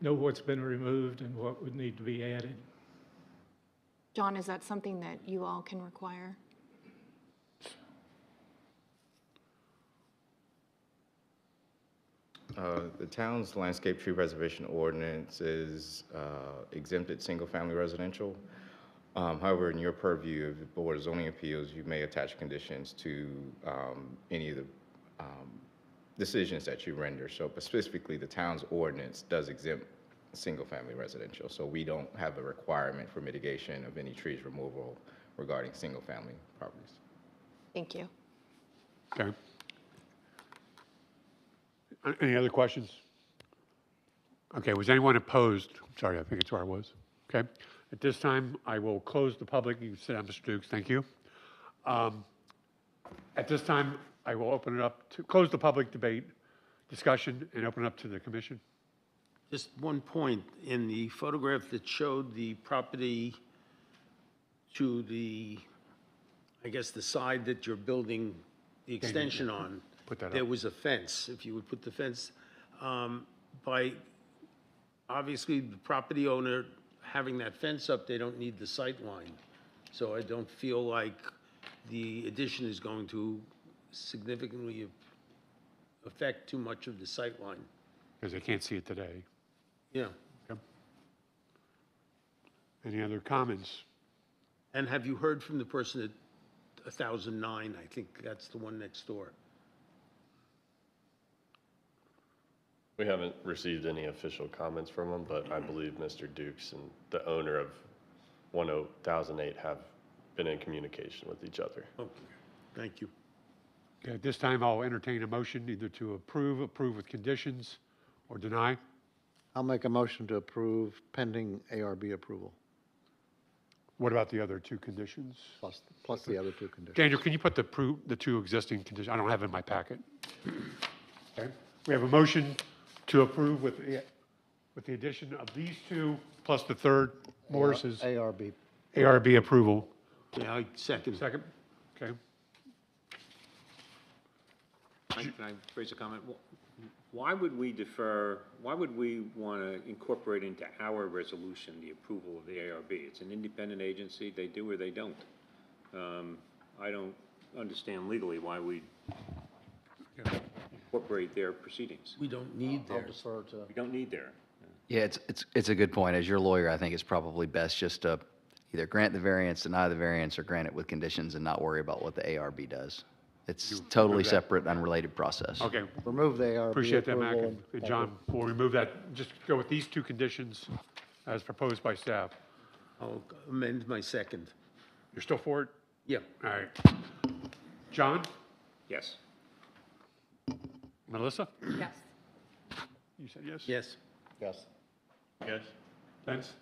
know what's been removed and what would need to be added. John, is that something that you all can require? The town's landscape tree preservation ordinance is exempted single-family residential. However, in your purview of the Board of Zoning Appeals, you may attach conditions to any of the decisions that you render. So, but specifically, the town's ordinance does exempt single-family residential. So we don't have a requirement for mitigation of any trees removal regarding single-family properties. Thank you. Okay. Any other questions? Okay, was anyone opposed? Sorry, I think it's where I was. Okay. At this time, I will close the public. You can sit down, Mr. Dukes. Thank you. At this time, I will open it up to close the public debate discussion and open it up to the commission. Just one point, in the photograph that showed the property to the, I guess, the side that your building the extension on, Put that there up. was a fence. If you would put the fence, by, obviously, the property owner having that fence up, they don't need the sight line. So I don't feel like the addition is going to significantly affect too much of the sight line. Because they can't see it today. Yeah. Any other comments? And have you heard from the person at 1009? I think that's the one next door. We haven't received any official comments from them, but I believe Mr. Dukes and the owner of 1008 have been in communication with each other. Okay, thank you. Okay, at this time, I'll entertain a motion either to approve with conditions, or deny. I'll make a motion to approve pending ARB approval, What about the other two conditions? plus the other two conditions. Daniel, can you put the two existing conditions? I don't have it in my packet. Okay, we have a motion to approve with the addition of these two, plus the third, Morris's ARB. ARB approval. Yeah, I second. Second, okay. Can I raise a comment? Why would we defer, why would we want to incorporate into our resolution the approval of the ARB? It's an independent agency, they do or they don't. I don't understand legally why we incorporate their proceedings. We don't need I'll theirs. defer to. We don't need their. Yeah, it's a good point. As your lawyer, I think it's probably best just to either grant the variance, deny the variance, or grant it with conditions and not worry about what the ARB does. It's totally that. separate, unrelated process. Okay, Remove the ARB appreciate that, Mac. approval. And John, we'll remove that, just go with these two conditions as proposed by staff. I'll amend my second. You're still for it? Yeah. All right. John? Yes. Melissa? Yes. You said yes? Yes. Yes. Yes? Vince?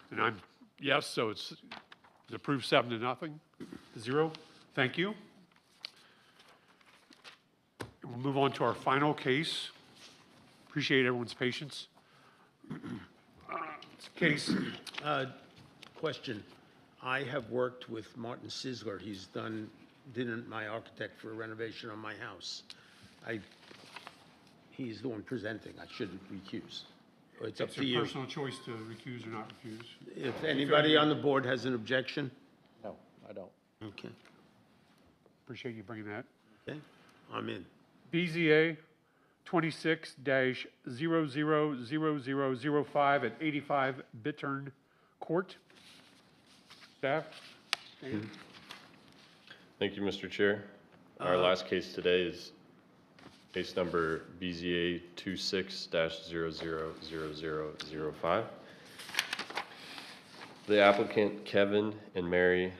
And I'm yes, so it's approved 7-0. Thank you. We'll move on to our final case. Appreciate everyone's patience. It's a case, Question. I have worked with Martin Sisler. He's been my architect for a renovation on my house. He's the one presenting. I shouldn't recuse. It's up it's to your you. personal choice to recuse or not recuse. If anybody on the board has an objection? No, I don't. Okay. Appreciate you bringing that. Okay, I'm in. BZA 26-000005 at 85 Bittern Court. Staff? Thank you, Mr. Chair. Our last case today is case number BZA 26-000005. The applicant, Kevin and Mary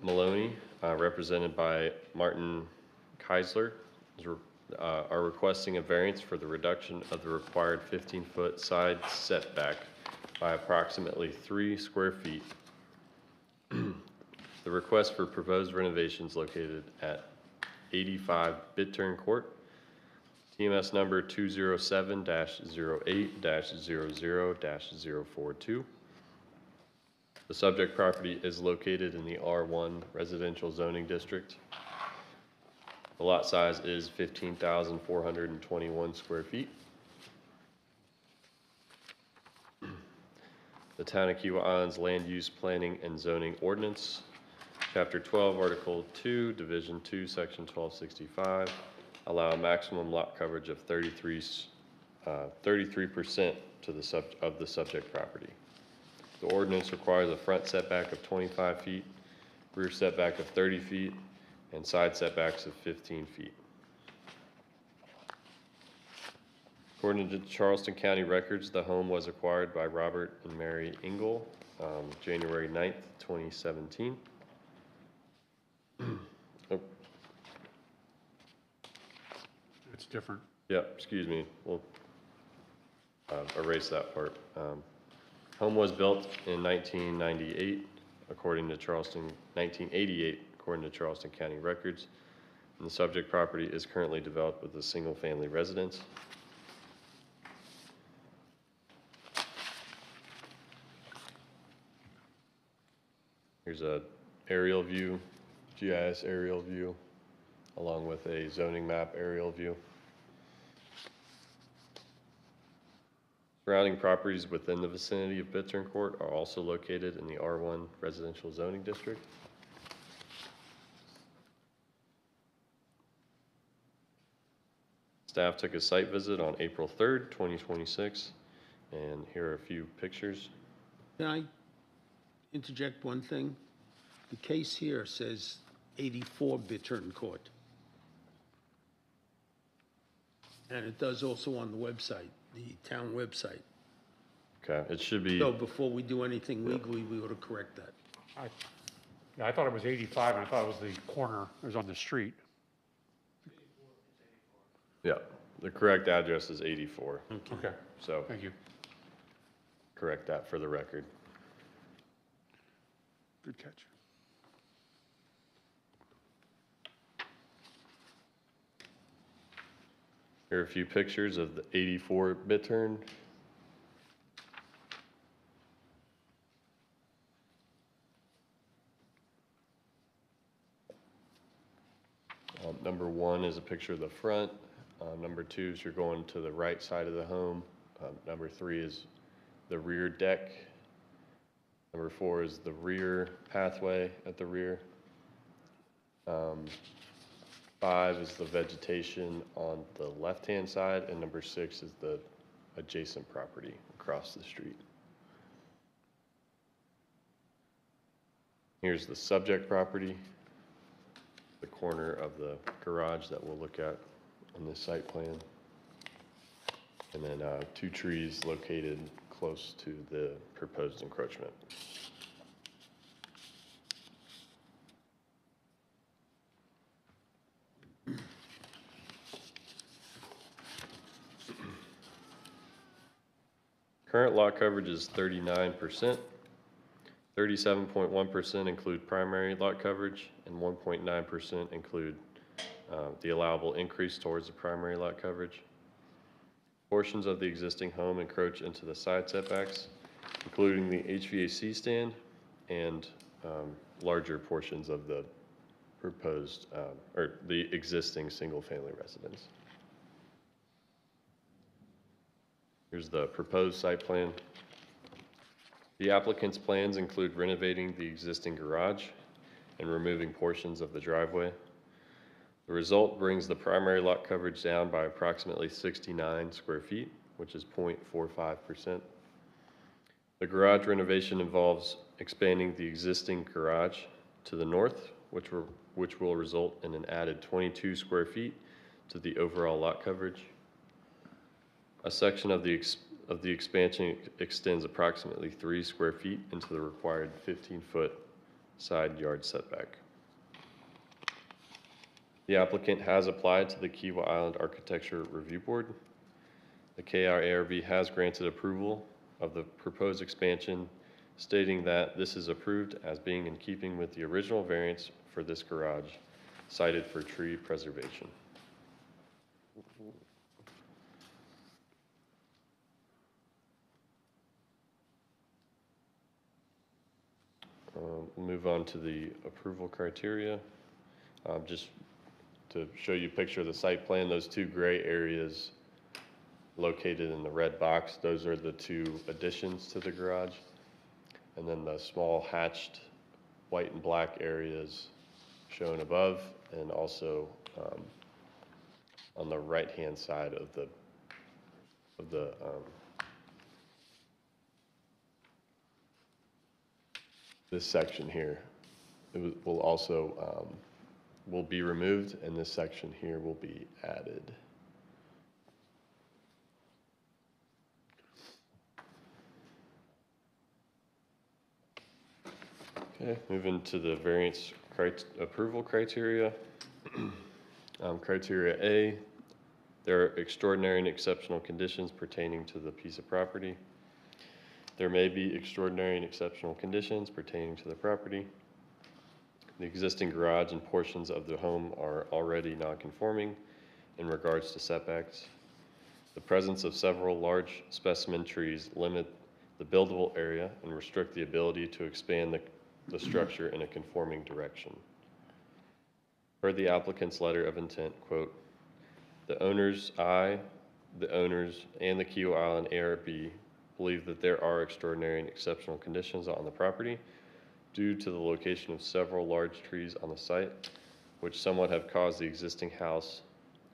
Maloney, represented by Martin Keisler, are requesting a variance for the reduction of the required 15-foot side setback by approximately 3 square feet. The request for proposed renovations located at 85 Bittern Court, TMS number 207-08-00-042. The subject property is located in the R1 residential zoning district. The lot size is 15,421 square feet. The Town of Kiawah Island's Land Use Planning and Zoning Ordinance, Chapter 12, Article 2, Division 2, Section 1265, allow a maximum lot coverage of 33% of the subject property. The ordinance requires a front setback of 25 feet, rear setback of 30 feet, and side setbacks of 15 feet. According to Charleston County records, the home was acquired by Robert and Mary Engel, January 9th, 2017. Oh, It's different. yeah, excuse me, we'll erase that part. Home was built in 1988, according to 1988, according to Charleston County records. And the subject property is currently developed with a single-family residence. Here's a aerial view, GIS aerial view along with a zoning map aerial view. Surrounding properties within the vicinity of Bittern Court are also located in the R1 residential zoning district. Staff took a site visit on April 3rd, 2026, and here are a few pictures. Can I interject one thing? The case here says 84 Bittern Court. And it does also on the website, the town website. Okay, it should be, So before we do anything legally, we ought to correct that. Yeah, I thought it was 85, and I thought it was the corner, it was on the street. yeah, the correct address is 84. Okay, So thank you. correct that for the record. Good catch. Here are a few pictures of the 84 Bittern. Number one is a picture of the front. Number two is you're going to the right side of the home. Number three is the rear deck. Number four is the rear pathway at the rear. 5 is the vegetation on the left-hand side, and number 6 is the adjacent property across the street. Here's the subject property, the corner of the garage that we'll look at on this site plan. And then 2 trees located close to the proposed encroachment. Current lot coverage is 39%. 37.1% include primary lot coverage, and 1.9% include the allowable increase towards the primary lot coverage. Portions of the existing home encroach into the side setbacks, including the HVAC stand and larger portions of the proposed, or the existing single-family residence. Here's the proposed site plan. The applicant's plans include renovating the existing garage and removing portions of the driveway. The result brings the primary lot coverage down by approximately 69 square feet, which is 0.45%. The garage renovation involves expanding the existing garage to the north, which will result in an added 22 square feet to the overall lot coverage. A section of the expansion extends approximately 3 square feet into the required 15-foot side yard setback. The applicant has applied to the Kiawah Island Architecture Review Board. The KIARB has granted approval of the proposed expansion, stating that this is approved as being in keeping with the original variance for this garage, cited for tree preservation. We'll move on to the approval criteria. Just to show you a picture of the site plan, those 2 gray areas located in the red box, those are the 2 additions to the garage. And then the small hatched white and black areas shown above, and also on the right-hand side of the this section here, will also will be removed, and this section here will be added. Okay, moving to the variance approval criteria. Criteria A, there are extraordinary and exceptional conditions pertaining to the piece of property. There may be extraordinary and exceptional conditions pertaining to the property. The existing garage and portions of the home are already non-conforming in regards to setbacks. The presence of several large specimen trees limit the buildable area and restrict the ability to expand the structure in a conforming direction. Per the applicant's letter of intent, quote, the owners, the owners, and the Kiowa Island ARB believe that there are extraordinary and exceptional conditions on the property due to the location of several large trees on the site, which somewhat have caused the existing house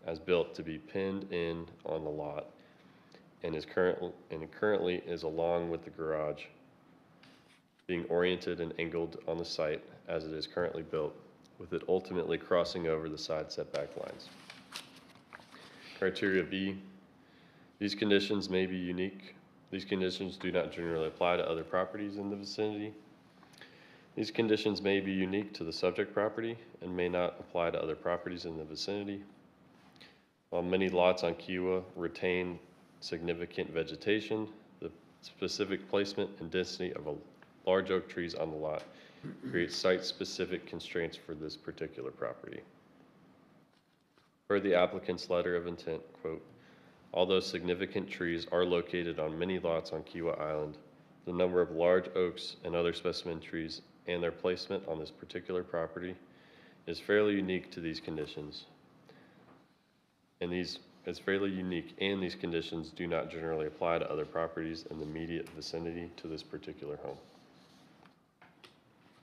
as built to be pinned in on the lot and it currently is along with the garage being oriented and angled on the site as it is currently built, with it ultimately crossing over the side setback lines. Criteria B, these conditions may be unique. These conditions do not generally apply to other properties in the vicinity. These conditions may be unique to the subject property and may not apply to other properties in the vicinity. While many lots on Kiowa retain significant vegetation, the specific placement and density of large oak trees on the lot creates site-specific constraints for this particular property. Per the applicant's letter of intent, quote, although significant trees are located on many lots on Kiowa Island, the number of large oaks and other specimen trees and their placement on this particular property is fairly unique to these conditions. And these conditions do not generally apply to other properties in the immediate vicinity to this particular home.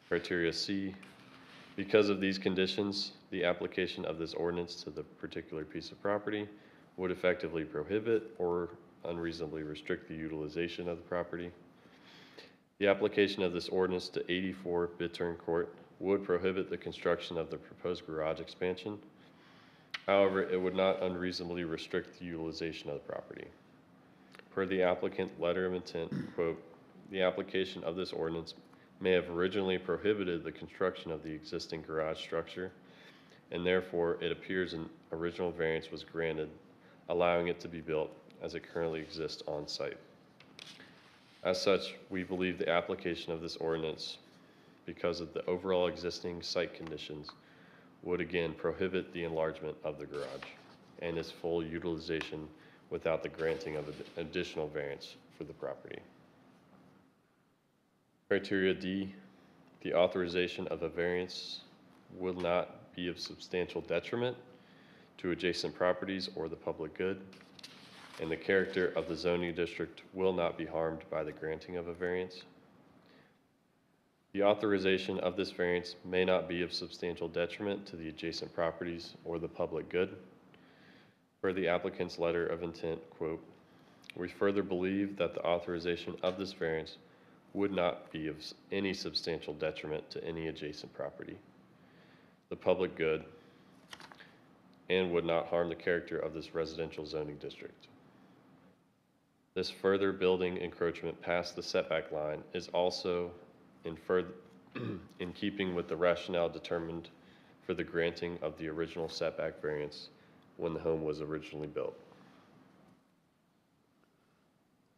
Criteria C, because of these conditions, the application of this ordinance to the particular piece of property would effectively prohibit or unreasonably restrict the utilization of the property. The application of this ordinance to 84 Bittern Court would prohibit the construction of the proposed garage expansion. However, it would not unreasonably restrict the utilization of the property. Per the applicant letter of intent, quote, the application of this ordinance may have originally prohibited the construction of the existing garage structure, and therefore it appears an original variance was granted, allowing it to be built as it currently exists on site. As such, we believe the application of this ordinance, because of the overall existing site conditions, would again prohibit the enlargement of the garage and its full utilization without the granting of an additional variance for the property. Criteria D, the authorization of a variance will not be of substantial detriment to adjacent properties or the public good, and the character of the zoning district will not be harmed by the granting of a variance. The authorization of this variance may not be of substantial detriment to the adjacent properties or the public good. Per the applicant's letter of intent, quote, we further believe that the authorization of this variance would not be of any substantial detriment to any adjacent property, the public good, and would not harm the character of this residential zoning district. This further building encroachment past the setback line is also in keeping with the rationale determined for the granting of the original setback variance when the home was originally built.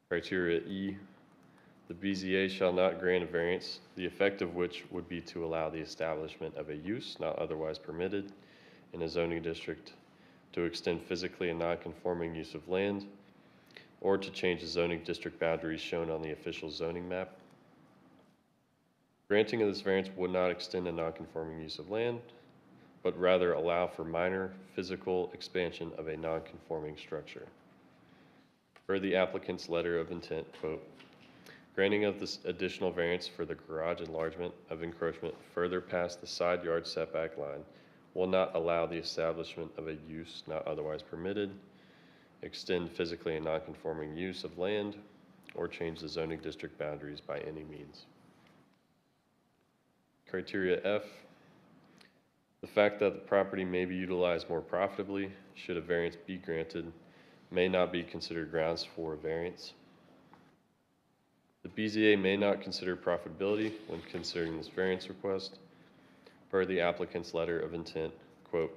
Criteria E, the BZA shall not grant a variance, the effect of which would be to allow the establishment of a use not otherwise permitted in a zoning district, to extend physically a non-conforming use of land, or to change the zoning district boundaries shown on the official zoning map. Granting of this variance would not extend a non-conforming use of land, but rather allow for minor physical expansion of a non-conforming structure. Per the applicant's letter of intent, quote, granting of this additional variance for the garage enlargement of encroachment further past the side yard setback line will not allow the establishment of a use not otherwise permitted, extend physically a non-conforming use of land, or change the zoning district boundaries by any means. Criteria F, the fact that the property may be utilized more profitably should a variance be granted may not be considered grounds for a variance. The BZA may not consider profitability when considering this variance request. Per the applicant's letter of intent, quote,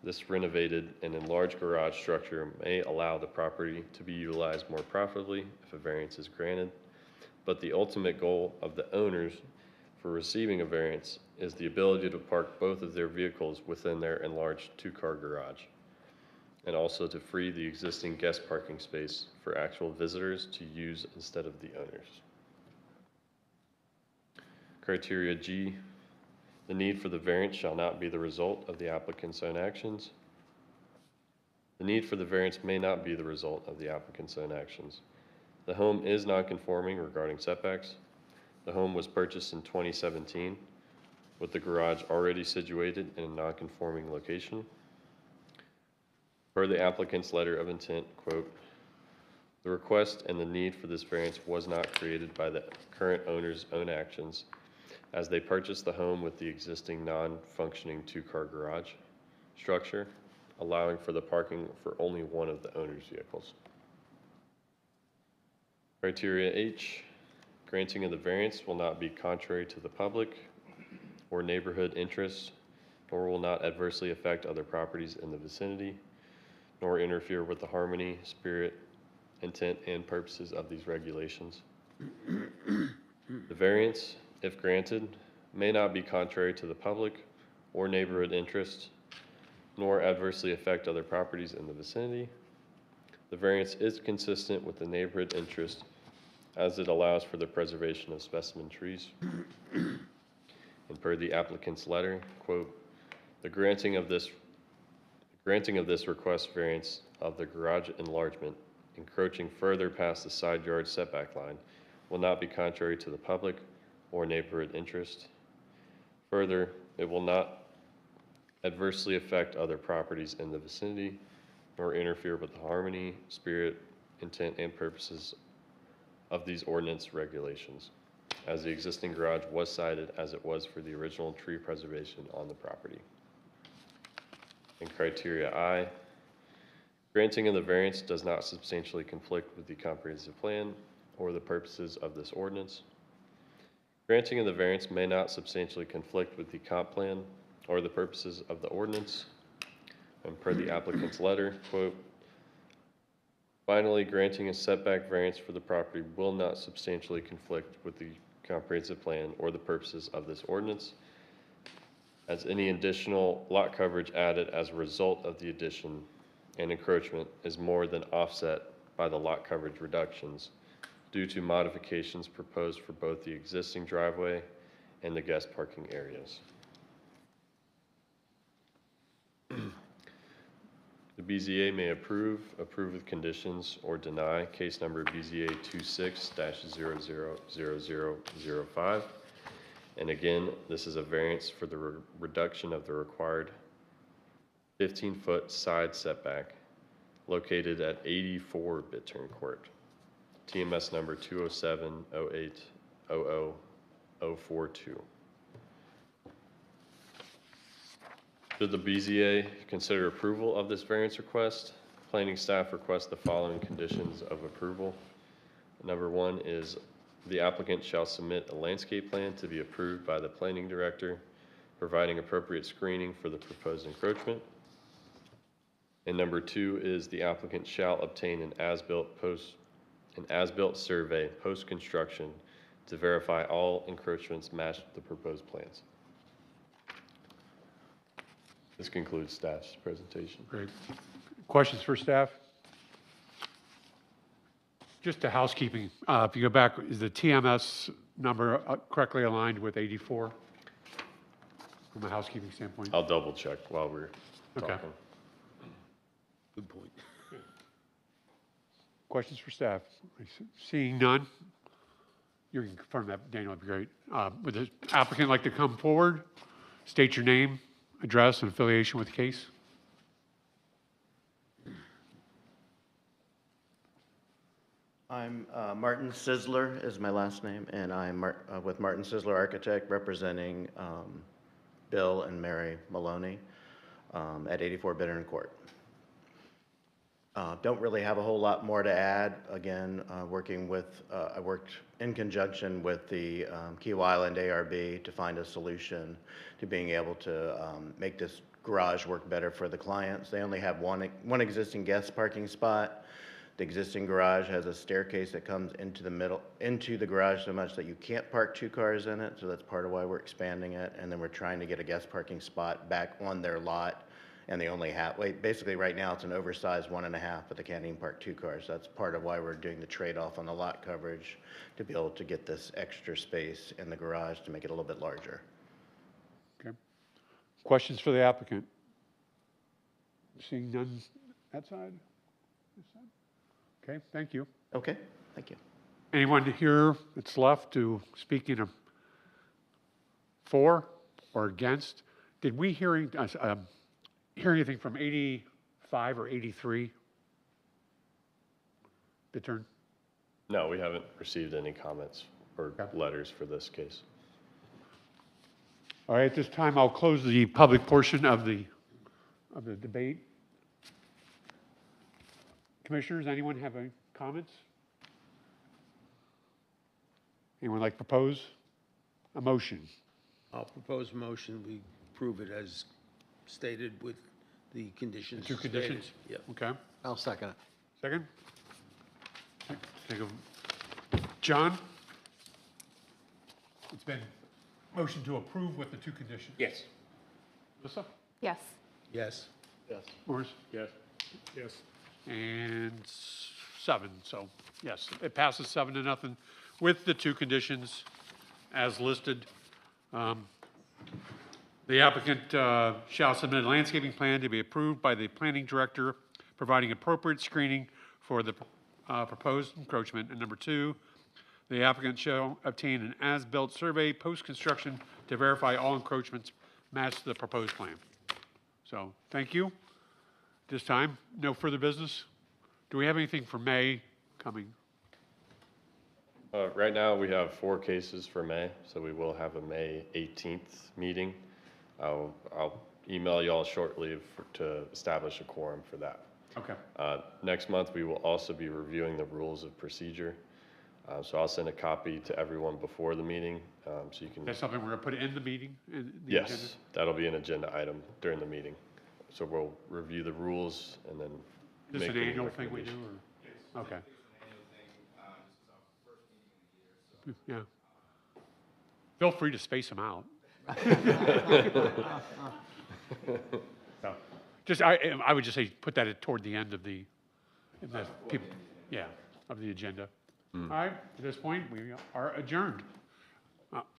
this renovated and enlarged garage structure may allow the property to be utilized more profitably if a variance is granted, but the ultimate goal of the owners for receiving a variance is the ability to park both of their vehicles within their enlarged two-car garage, and also to free the existing guest parking space for actual visitors to use instead of the owners. Criteria G, The need for the variance shall not be the result of the applicant's own actions. The need for the variance may not be the result of the applicant's own actions. The home is non-conforming regarding setbacks. The home was purchased in 2017 with the garage already situated in a non-conforming location. Per the applicant's letter of intent, quote, "The request and the need for this variance was not created by the current owner's own actions, as they purchased the home with the existing non-functioning two-car garage structure, allowing for the parking for only one of the owner's vehicles." Criteria H, granting of the variance will not be contrary to the public or neighborhood interests, nor will not adversely affect other properties in the vicinity, nor interfere with the harmony, spirit, intent, and purposes of these regulations. The variance, if granted, may not be contrary to the public or neighborhood interests, nor adversely affect other properties in the vicinity. The variance is consistent with the neighborhood interest as it allows for the preservation of specimen trees. And per the applicant's letter, quote, "The granting of this request variance of the garage enlargement encroaching further past the side yard setback line will not be contrary to the public or neighborhood interest. Further, it will not adversely affect other properties in the vicinity, nor interfere with the harmony, spirit, intent, and purposes of these ordinance regulations, as the existing garage was cited as it was for the original tree preservation on the property." And criteria I, granting of the variance does not substantially conflict with the comprehensive plan or the purposes of this ordinance. Granting of the variance may not substantially conflict with the comp plan or the purposes of the ordinance. And per the applicant's letter, quote, "Finally, granting a setback variance for the property will not substantially conflict with the comprehensive plan or the purposes of this ordinance, as any additional lot coverage added as a result of the addition and encroachment is more than offset by the lot coverage reductions due to modifications proposed for both the existing driveway and the guest parking areas." The BZA may approve with conditions, or deny case number BZA 26-000005. And again, this is a variance for the reduction of the required 15-foot side setback located at 84 Bittern Court, TMS number 207-08-00042. Should the BZA consider approval of this variance request, planning staff requests the following conditions of approval. Number one is the applicant shall submit a landscape plan to be approved by the planning director, providing appropriate screening for the proposed encroachment. And number two is the applicant shall obtain an as-built survey post-construction to verify all encroachments match the proposed plans. This concludes staff's presentation. Great. Questions for staff? Just a housekeeping. If you go back, is the TMS number correctly aligned with 84 from a housekeeping standpoint? I'll double check while we're talking. Okay. Good point. Questions for staff? Seeing none, you can confirm that, Daniel, would be great. Would the applicant like to come forward, state your name, address, and affiliation with the case? I'm Martin Sizzler is my last name, and I'm with Martin Sizzler Architect, representing Bill and Mary Maloney at 84 Bittern Court. Don't really have a whole lot more to add. Again, I worked in conjunction with the Key Island ARB to find a solution to being able to make this garage work better for the clients. They only have one existing guest parking spot. The existing garage has a staircase that comes into the garage so much that you can't park two cars in it. So that's part of why we're expanding it. And then we're trying to get a guest parking spot back on their lot. And they only have, basically right now it's an oversized 1.5, but they can't even park two cars. That's part of why we're doing the trade-off on the lot coverage to be able to get this extra space in the garage to make it a little bit larger. Okay. Questions for the applicant? Seeing none that side? This side? Okay, thank you. Okay, thank you. Anyone here that's left to speak in for or against? Did we hear anything from 85 or 83? The turn? No, we haven't received any comments or letters for this case. All right, at this time, I'll close the public portion of the debate. Commissioners, anyone have any comments? Anyone like to propose a motion? I'll propose a motion, we approve it as stated with the conditions. Two conditions? stated. Yep. Okay. I'll second it. Second? Take a, John? It's been motion to approve with the two conditions. Yes. Melissa? Yes. Yes. Yes. Morris? Yes. Yes. And 7, so yes, it passes 7-0 with the two conditions as listed. The applicant shall submit a landscaping plan to be approved by the planning director, providing appropriate screening for the proposed encroachment. And number 2, the applicant shall obtain an as-built survey post-construction to verify all encroachments match the proposed plan. So, thank you. This time, no further business. Do we have anything for May coming? Right now, we have 4 cases for May, so we will have a May 18th meeting. I'll email you all shortly to establish a quorum for that. Okay. Next month, we will also be reviewing the rules of procedure. So I'll send a copy to everyone before the meeting, so you can. That's something we're going to put in the meeting? In the Yes, agenda? that'll be an agenda item during the meeting. So we'll review the rules and then. Is this make an any annual thing we do, recommendations. or? Okay. Yeah. Feel free to space them out. So, just, I would just say, put that toward the end of the people, yeah, of the agenda. All right, at this point, we are adjourned.